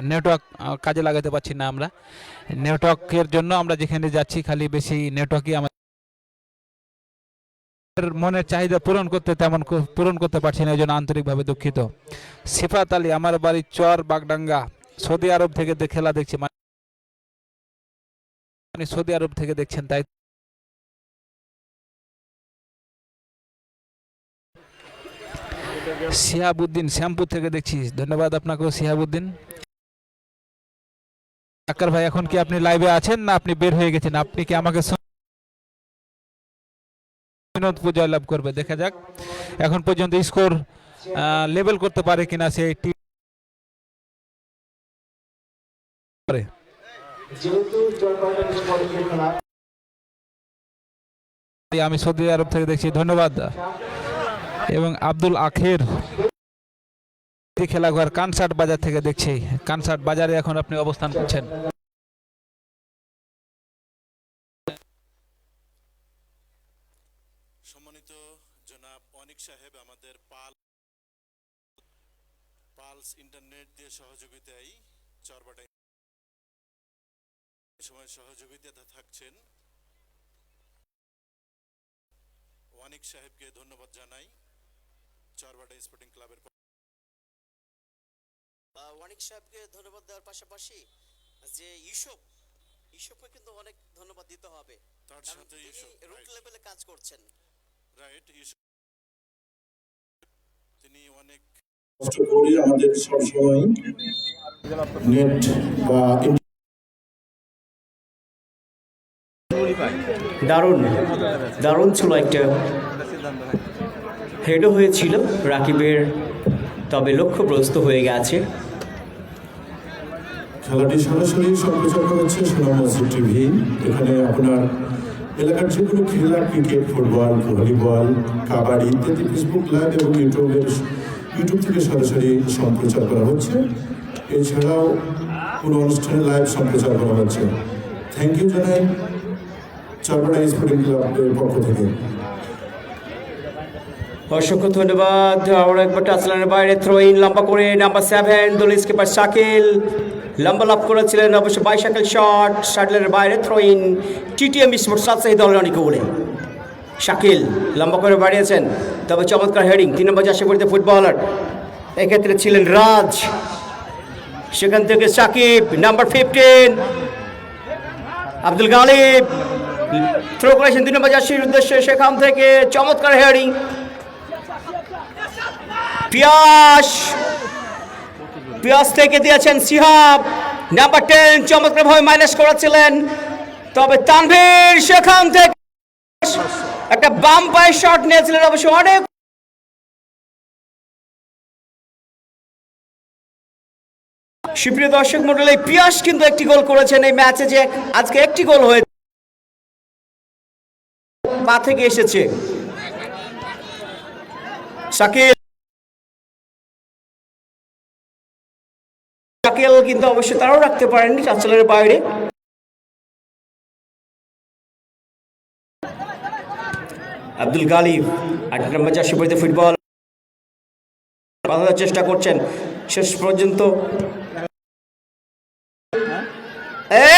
নেটওয়ার্ক কাজে লাগাতে পারছি না আমরা। নেটওয়ার্কের জন্য আমরা যেখানে যাচ্ছি খালি বেশি নেটওয়ার্কই আমাদের মনের চাহিদা পূরণ করতে পারছি না, এই জন্য আন্তরিকভাবে দুঃখিত। সিফাত আলী আমার বাড়ি চর বাগডাঙ্গা, সৌদি আরব থেকে খেলা দেখছি, মানে সৌদি আরব থেকে দেখছেন তাই। শিহাবুদ্দিন শ্যামপুর থেকে দেখছি, ধন্যবাদ আপনাকেও শিহাবুদ্দিন। আক্কার ভাই এখন কি আপনি লাইভে আছেন না আপনি বের হয়ে গেছেন? আপনি কি আমাকে বিনোদপুর জয়লাভ করবে, দেখা যাক এখন পর্যন্ত স্কোর লেভেল করতে পারে কিনা সেই টিম। আমি সৌদি আরব থেকে দেখছি, ধন্যবাদ। এবং আব্দুল আখের খেলাঘর কানসার্ট বাজার থেকে দেখছি, কানসার্ট বাজারে এখন আপনি অবস্থান করছেন। সম্মানিত জনাব অনিক সাহেব আমাদের পালস ইন্টারনেট দিয়ে সহযোগিতায় চরবাটায় সময় সহযোগিতা থাকছেন, অনিক সাহেবকে ধন্যবাদ জানাই। চরবাটা স্পোর্টিং ক্লাবের অনিক সাহেবকে ধন্যবাদ দেওয়ার পাশাপাশি যে ইউসুফকে কিন্তু অনেক ধন্যবাদ দিতে হবে, তার সাথে রুট লেভেলে কাজ করছেন। রাইট, তিনি অনেক কষ্ট করি আমাদের সবসময় নেট বা দারুণ ছিল, একটা হেডও হয়েছিল রাকিবের, তবে লক্ষ্যগ্রস্ত হয়ে গেছে। খেলাটি সরাসরি সম্প্রচার করেছে সোনা মসজিদ টিভি। এখানে আপনার এলাকার যে কোনো খেলা, ক্রিকেট, ফুটবল, ভলিবল, কাবাডি ইত্যাদি ফেসবুক লাইভ এবং ইউটিউব থেকে সরাসরি সম্প্রচার করা হচ্ছে। এছাড়াও কোনো অনুষ্ঠানে লাইভ সম্প্রচার করা হচ্ছে। থ্যাংক ইউ জানাই চারপাড়া স্পোর্টিং ক্লাবের পক্ষ থেকে। অসংখ্য ধন্যবাদ। আবার একবার টাচলাইনের বাইরে থ্রো ইন লম্বা করে নাম্বার 7 দলীয় স্কিপার শাকিল লম্বা লাভ করেছিলেন, অবশ্য বাইসাইকেল শট শাটলের বাইরে throw in TTM sports Rajshahi দলের অনেক বলে শাকিল লম্বা করে বাড়িয়েছেন, তবে চমৎকার হেডিং 3 নম্বর জার্সি পরিহিত ফুটবলার এক্ষেত্রে ছিলেন রাজ, সেখান থেকে সাকিব নাম্বার 15 আব্দুল গালিব থ্রো করেছেন 2 নম্বর জার্সির উদ্দেশ্যে, সেখান থেকে চমৎকার হেডিং পিয়াস থেকে দিয়েছেন সিহাব নাম্বার 10 চমৎকারভাবে মাইনাস করেছিলেন, তবে তানভীর সেখান থেকে একটা বাম পায়ে শট নিয়েছিলেন, অবশ্য অনেক সুপ্রিয় দর্শক মণ্ডলী পিয়াস কিন্তু একটি গোল করেছেন এই ম্যাচে, যে আজকে একটি গোল হয়েছে পা থেকে এসেছে। শাকিল কিন্তু অবশ্যই তারাও রাখতে পারেননি চাঁচলের বাইরে। আব্দুল গালিব 8 নম্বর জার্সি পরিহিত ফুটবল বাঁধার চেষ্টা করছেন শেষ পর্যন্ত,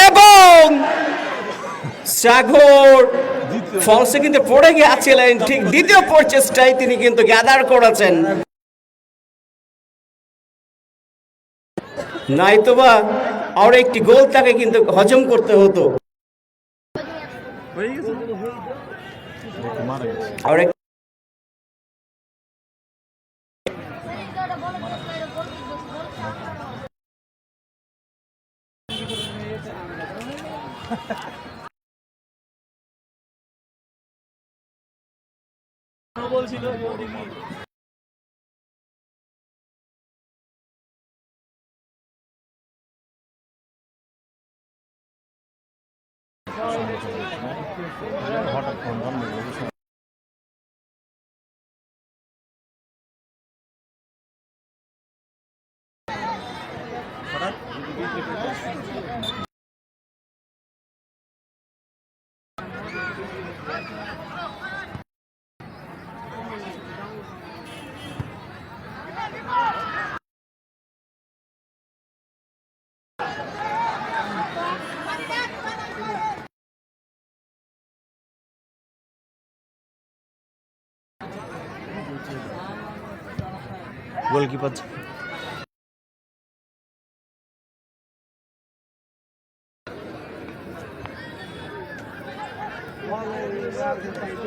এবং সাগর ফলসে কিন্তু পড়ে গিয়েছিলেন, ঠিক দ্বিতীয় প্রচেষ্টায় তিনি কিন্তু গ্যাদার করেছেন, নয়তোবা আর একটি গোল তাকে কিন্তু হজম করতে হতো। আর গোলকিপার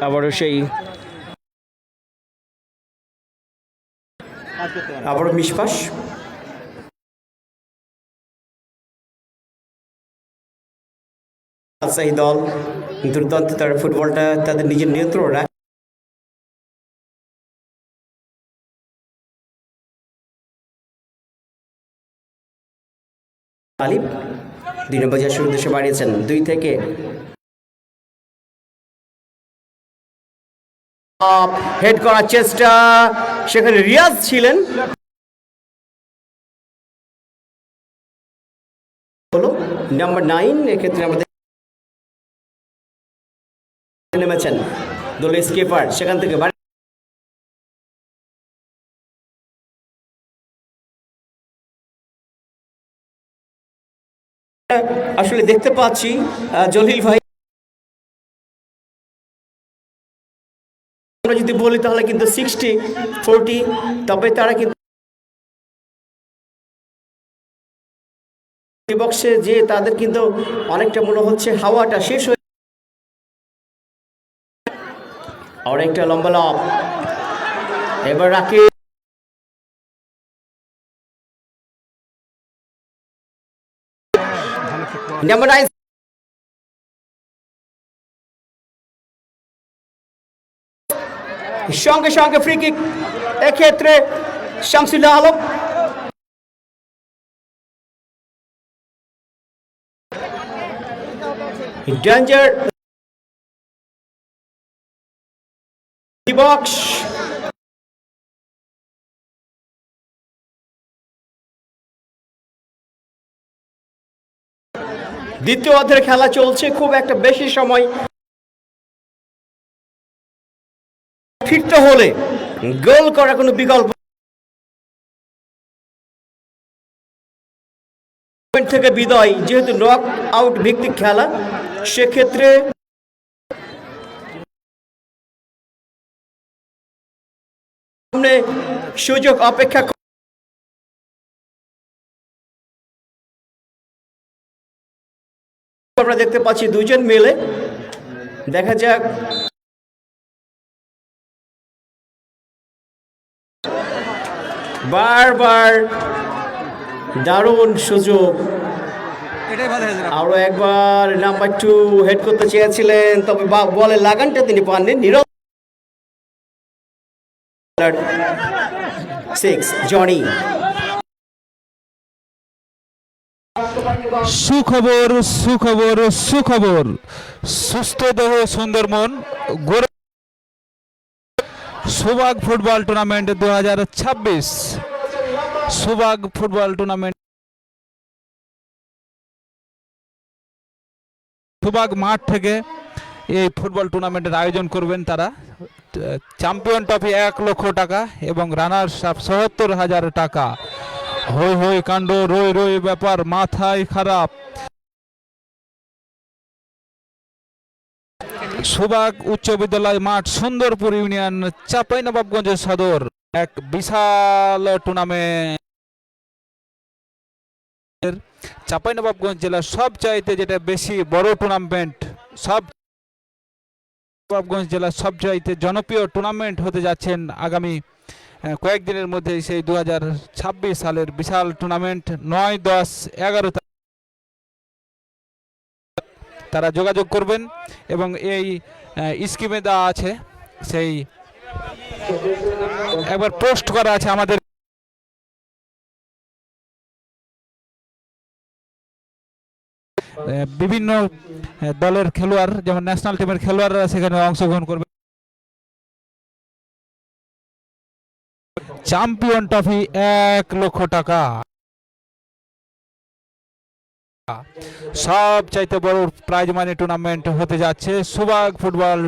আবারও সেই আবারও মিশপাস রাজশাহী দল দুর্দান্ত তার ফুটবলটা তাদের নিজের নিয়ন্ত্রণ রাখে। আলিফ 2 নম্বর জার্সির উদ্দেশ্যে বাড়িয়েছেন 2 থেকে হেড করার চেষ্টা, সেখানে রিয়াজ ছিলেন, হলো নাম্বার 9 এক্ষেত্রে আমাদের নেমেছেন দলের স্কিপার, সেখান থেকে আসলে দেখতে পাচ্ছি জলিল ভাই, আমরা যদি বলি তাহলে কিন্তু 60-40, তবে তারা কিন্তু বক্সে যে তাদের কিন্তু অনেকটা মনে হচ্ছে হাওয়াটা শেষ হয়ে, অনেকটা লম্বা লব এবার রাখি নাম্বার 9 সঙ্গে সঙ্গে ফ্রি কিক, এক্ষেত্রে শামসুল্লাহ আলম ডেঞ্জার বক্স দ্বিতীয় অর্ধের খেলা চলছে, খুব একটা বেশি সময় ফিরতে হলে গোল করার কোনো বিকল্প থেকে বিদায়, যেহেতু নক আউট ভিত্তিক খেলা, সেক্ষেত্রে সামনে সুযোগ অপেক্ষা আমরা দেখতে পাচ্ছি দুজন মিলে। দেখা যাক বারবার দারুণ সুযোগ, আরো একবার নাম্বার 2 হেড করতে চেয়েছিলেন, তবে বলে লাগানটা তিনি পাননি। নীরব 6 জনি। সুখবর সুখবর সুখবর, সুস্থ দেহ সুন্দর মন, সুবাগ ফুটবল টুর্নামেন্ট 2026। সুবাগ ফুটবল টুর্নামেন্ট সুবাগ মাঠ থেকে এই ফুটবল টুর্নামেন্টের আয়োজন করবেন তারা। চ্যাম্পিয়ন ট্রফি 1 লক্ষ টাকা এবং রানার্স আপ ৭৭,০০০ টাকা। হই হই কাণ্ড, রই রই ব্যাপার, মাথায় খারাপ। সুবাগ উচ্চ বিদ্যালয় মাঠ, সুন্দরপুর ইউনিয়ন, চাঁপাইনবাবগঞ্জ সদর। এক বিশাল টুর্নামেন্ট, চাঁপাইনবাবগঞ্জ জেলার সবচাইতে যেটা বেশি বড় টুর্নামেন্ট, নবাবগঞ্জ জেলার সবচাইতে জনপ্রিয় টুর্নামেন্ট হতে যাচ্ছেন আগামী কয়েকদিনের মধ্যে সেই 2026 সালের বিশাল টুর্নামেন্ট। 9, 10, 11 তারা যোগাযোগ করবেন এবং এই স্কিমে দেওয়া আছে, সেই একবার পোস্ট করা আছে আমাদের বিভিন্ন দলের খেলোয়াড়, যেমন ন্যাশনাল টিমের খেলোয়াড়রা সেখানে অংশগ্রহণ করবে। চ্যাম্পিয়ন ট্রফি 1 লক্ষ টাকা, সব চাইতে বড় প্রাইজ মানি টুর্নামেন্ট হতে যাচ্ছে সুবাগ ফুটবল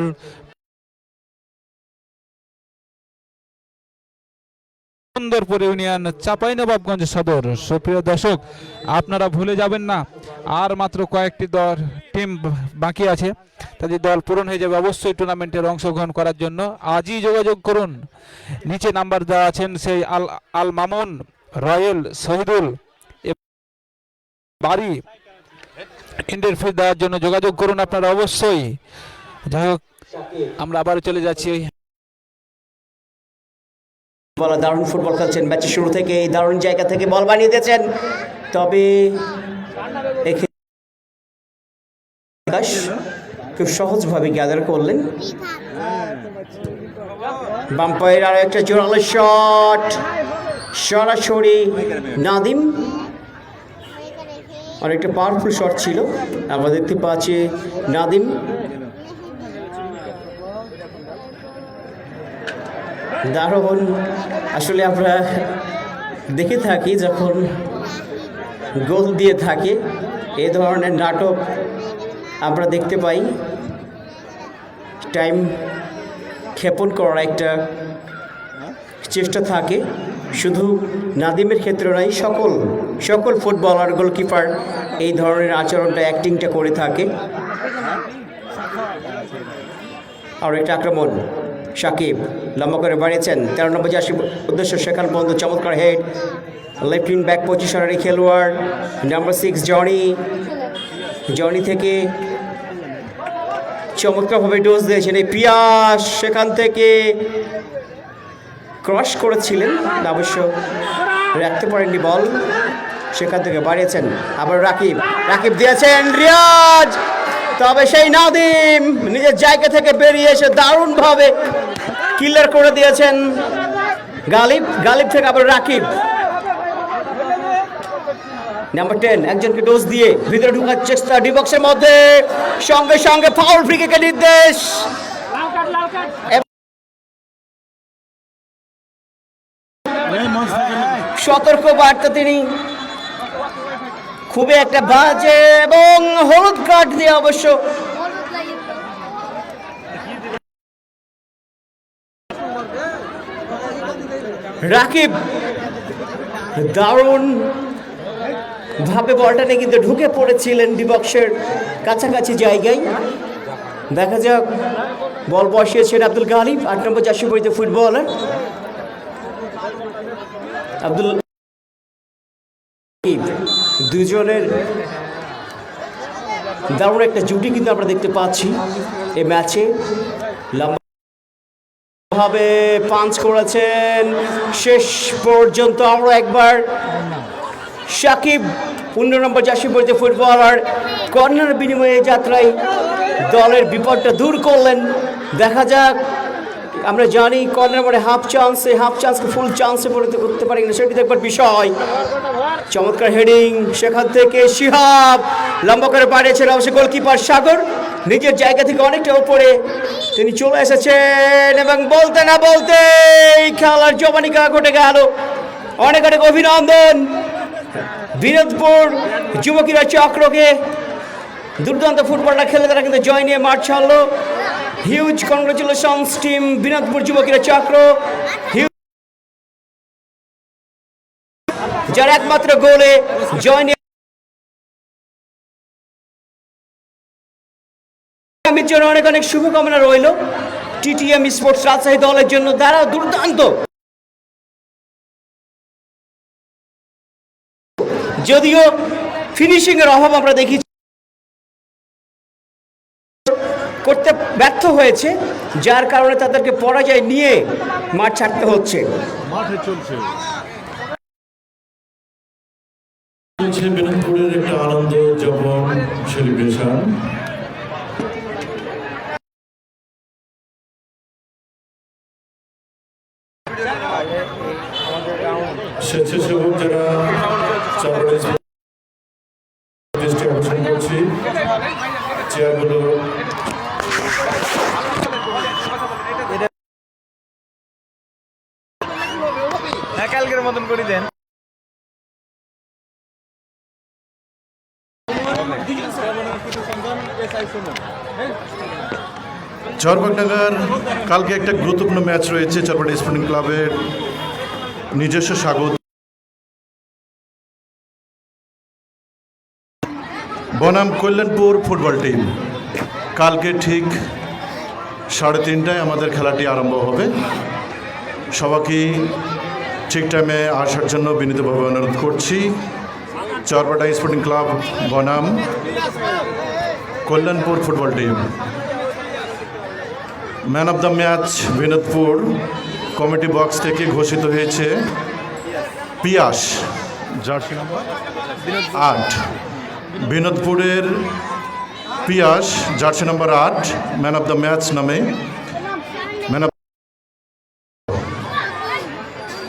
সুন্দরপুর ইউনিয়ন, চাঁপাইনবাবগঞ্জ সদর। সুপ্রিয় দর্শক, আপনারা ভুলে যাবেন না, আর মাত্র কয়েকটি টিম বাকি আছে, তাদের দল পূরণ হয়ে যাবে অবশ্যই টুর্নামেন্টের অংশগ্রহণ করার জন্য। আজই যোগাযোগ করুন, নিচে নাম্বার দেওয়া আছেন, সেই আল মামুন, রয়েল, শহীদুল বাড়ি ইন্ডের ফি দেওয়ার জন্য যোগাযোগ করুন আপনারা অবশ্যই। যাই হোক, আমরা আবারও চলে যাচ্ছি। দারুণ ফুটবল খেলছেন, ম্যাচের শুরু থেকে দারুণ জায়গা থেকে বল বানিয়ে দিয়েছেন, তবে খুব সহজভাবে গ্যাদার করলেন। বাম্পায়ের আরো একটা জোরালো শট, সরাসরি নাদিম, আর একটা পাওয়ারফুল শট ছিল। আমরা দেখতে পাচ্ছি নাদিম দারুণ। আসলে আমরা দেখে থাকি যখন গোল দিয়ে থাকে এ ধরনের নাটক আমরা দেখতে পাই, টাইম ক্ষেপণ করার একটা চেষ্টা থাকে, শুধু নাদিমের ক্ষেত্রে নয়, সকল ফুটবলার, গোলকিপার এই ধরনের আচরণটা, অ্যাক্টিংটা করে থাকে। আর একটা আক্রমণ, সাকিব লম্বা করে বাড়িয়েছেন, 13 নম্বর জার্সি উদ্দেশ্য শেখান বন্ধু, চমৎকার হেড, লেফট উইং ব্যাক পজিশনের এই খেলোয়াড় নাম্বার 6 জনি থেকে চমৎকারভাবে ডোজ দিয়েছেন এই পিয়াস, সেখান থেকে ক্রস করেছিলেন, অবশ্য রাখতে পারেননি বল, সেখান থেকে বাড়িয়েছেন। আবার রাকিব দিয়েছেন রিয়াজ, তবে সেই নাদিম নিজের জায়গা থেকে বেরিয়ে এসে দারুণভাবে কিলার করে দিয়েছেন। গালিব থেকে আবার রাকিব, নাম্বার 10 একজনকে ডোজ দিয়ে ভিতরে ঢোকার চেষ্টা, ডি বক্সের মধ্যে, সঙ্গে সঙ্গে ফাউল, ফ্রি কিকের নির্দেশ। সতর্ক বার্তা তিনি খুবই একটা বাজে এবং হলুদ কার্ড দিয়ে অবশ্য রাকিব দারুণ ভাবে বলটাতে কিন্তু ঢুকে পড়েছিলেন ডি বক্সের কাছাকাছি জায়গায়। দেখা যাক, বল বসিয়েছেন আব্দুল গালিব, 8 নম্বর জার্সি পরিহিত ফুটবলার আব্দুল। দুজনের দারুণ একটা জুটি কিন্তু আমরা দেখতে পাচ্ছি এই ম্যাচে। লম্বাভাবে পাঞ্চ করেছেন, শেষ পর্যন্ত আমরা একবার সাকিব 15 নম্বর জার্সি পরিহিত ফুটবলার কর্নার বিনিময়ে যাত্রায় দলের বিপদটা দূর করলেন। দেখা যাক, আমরা জানি কর্নার মানে হাফ চান্স, এই হাফ চান্সকে ফুল চান্সে পরিণত করতে পারি না, সেটি দেখবার বিষয়। চমৎকার হেডিং, সেখান থেকে শিহাব লম্বা করে পাঠিয়েছেন, অবশ্যই গোলকিপার সাগর নিজের জায়গা থেকে অনেকটা উপরে তিনি চলে এসেছেন এবং বলতে না বলতে খেলার জবানিকা ঘটে গেল। অনেক অনেক অভিনন্দন বিনোদপুর যুবকেরা চক্রকে, দুর্দান্ত ফুটবলটা খেলে তারা কিন্তু জয় নিয়ে মাঠ ছাড়লো। হিউজ কংগ্রেচুলেশনস টিম বিনোদপুর যুবকেরা চক্র, যার একমাত্র গোলে জয় নিয়ে আগামীর জন্য অনেক অনেক শুভকামনা রইল টিটিএম স্পোর্টস রাজশাহী দলের জন্য। তারা দুর্দান্ত, যদিও ফিনিশিং এর অভাব আমরা দেখি, করতে ব্যর্থ হয়েছে, যার কারণে তাদেরকে পরাজয় নিয়ে মাঠ ছাড়তে হচ্ছে। মাঠে চলছে বিনোদপুরের একটা আনন্দ উদযাপন সেলিব্রেশন। স্বেচ্ছাসেবক যারা অবস্থান করছি, চেয়ারগুলো কালকের মতন করে দেন। চরবাগডাঙ্গার কালকে একটা গুরুত্বপূর্ণ ম্যাচ রয়েছে চরবাগডাঙ্গা স্পোর্টিং ক্লাবের নিজস্ব স্বাগত বনাম কল্যাণপুর ফুটবল টিম। কালকে ঠিক 3:30টায় আমাদের খেলাটি আরম্ভ হবে। সবাইকে ঠিক টাইমে আসার জন্য বিনীতভাবে অনুরোধ করছি। চরবাগডাঙ্গা স্পোর্টিং ক্লাব বনাম Kalyanpur football team. Man of the match Binodpur committee box থেকে ঘোষিত হয়েছে পিয়াস, জার্সি নাম্বার 8। বিনোদপুরের Piyas jersey number 8 man of the match নামে ম্যান অফ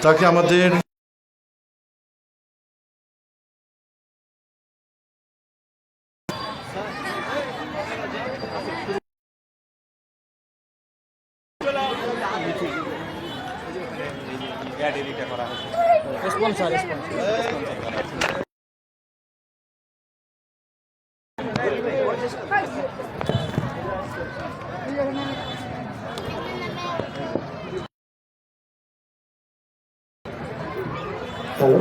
তাকে আমাদের hello,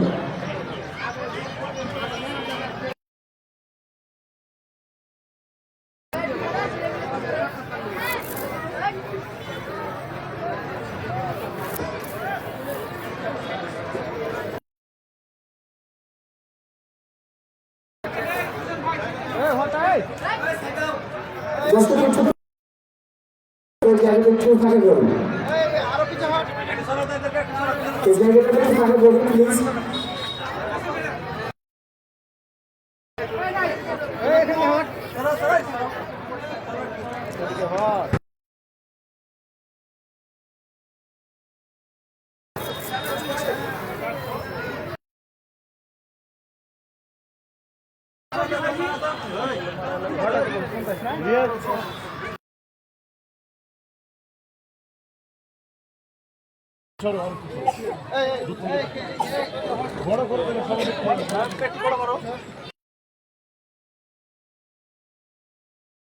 Ladies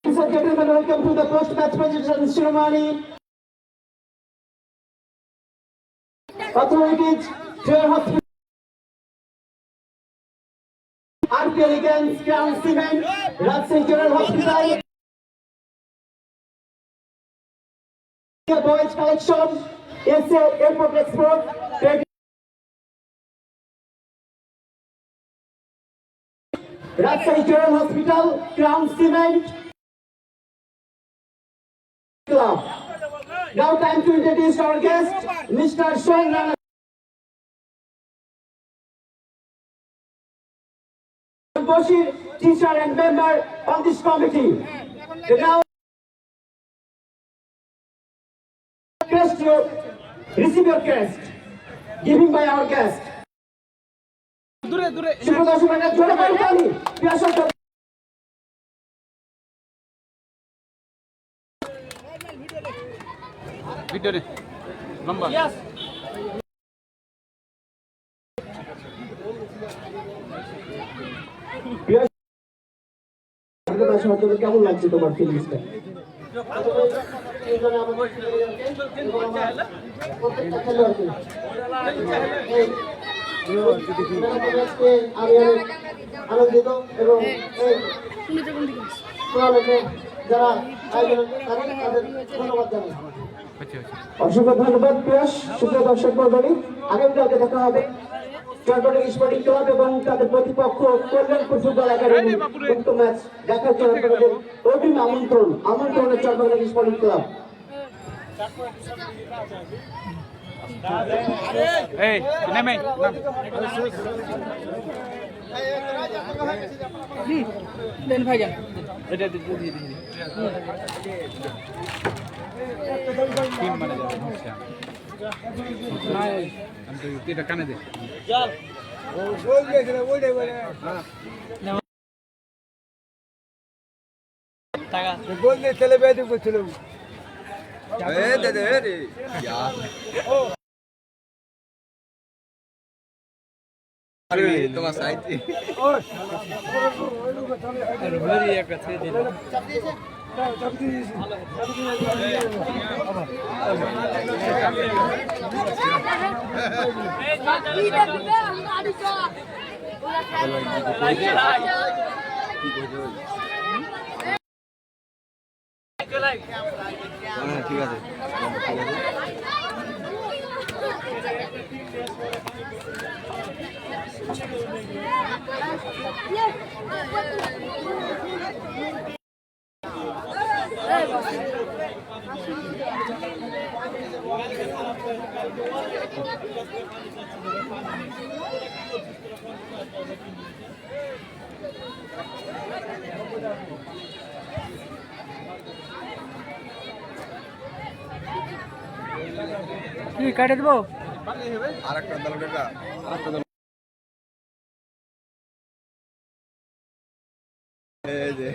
and gentlemen, welcome to the post-match presentation ceremony. Authorities, Joy Hospital, RPL against Crown Cement, Rajshahi General Hospital, Boys Collection, SA Airport Export, Rajshahi General Hospital, Crown Cement Club. Now time to introduce our guest, Mr. Shoaib Rana, Bashir, teacher and member on this committee. The now receive your crest, given by our guest. সুপ্রদর্শক জোরে করে তালি প্রিয় সদস্য ভিডিও রে লম্বা কেমন লাগছে তোমার ফিলিংসটা? আমি আনন্দিত এবং যারা আয়োজন তাদের ধন্যবাদ জানাই। অসংখ্য ধন্যবাদ প্রিয় সুপ্রিয় দর্শক মণ্ডলী। আগামীকালকে দেখা হবে চট্টগ্রাম স্পোর্টিং ক্লাব এবং তাদের প্রতিপক্ষ কল্যাণপুর ফুটবল একাডেমি উক্ত ম্যাচ দেখার জন্য আপনাদের অগ্রিম আমন্ত্রণের চট্টগ্রাম স্পোর্টিং ক্লাব। এই নেমে দেন ভাইজান এটা দিয়ে দিয়ে টিম ম্যানেজার আচ্ছা না আমি তো এটা কানে দে চল ও গোল দিয়েছিল ওইটাই বলে টাকা গোল দিয়ে ছেলে বেঁধে করছিল এ দে দে রে यार अरे তোমার সাইতে ও আরে ভরি এক আছে দিন ঠিক আছে কাটে দেবো আরেকটা দল এই যে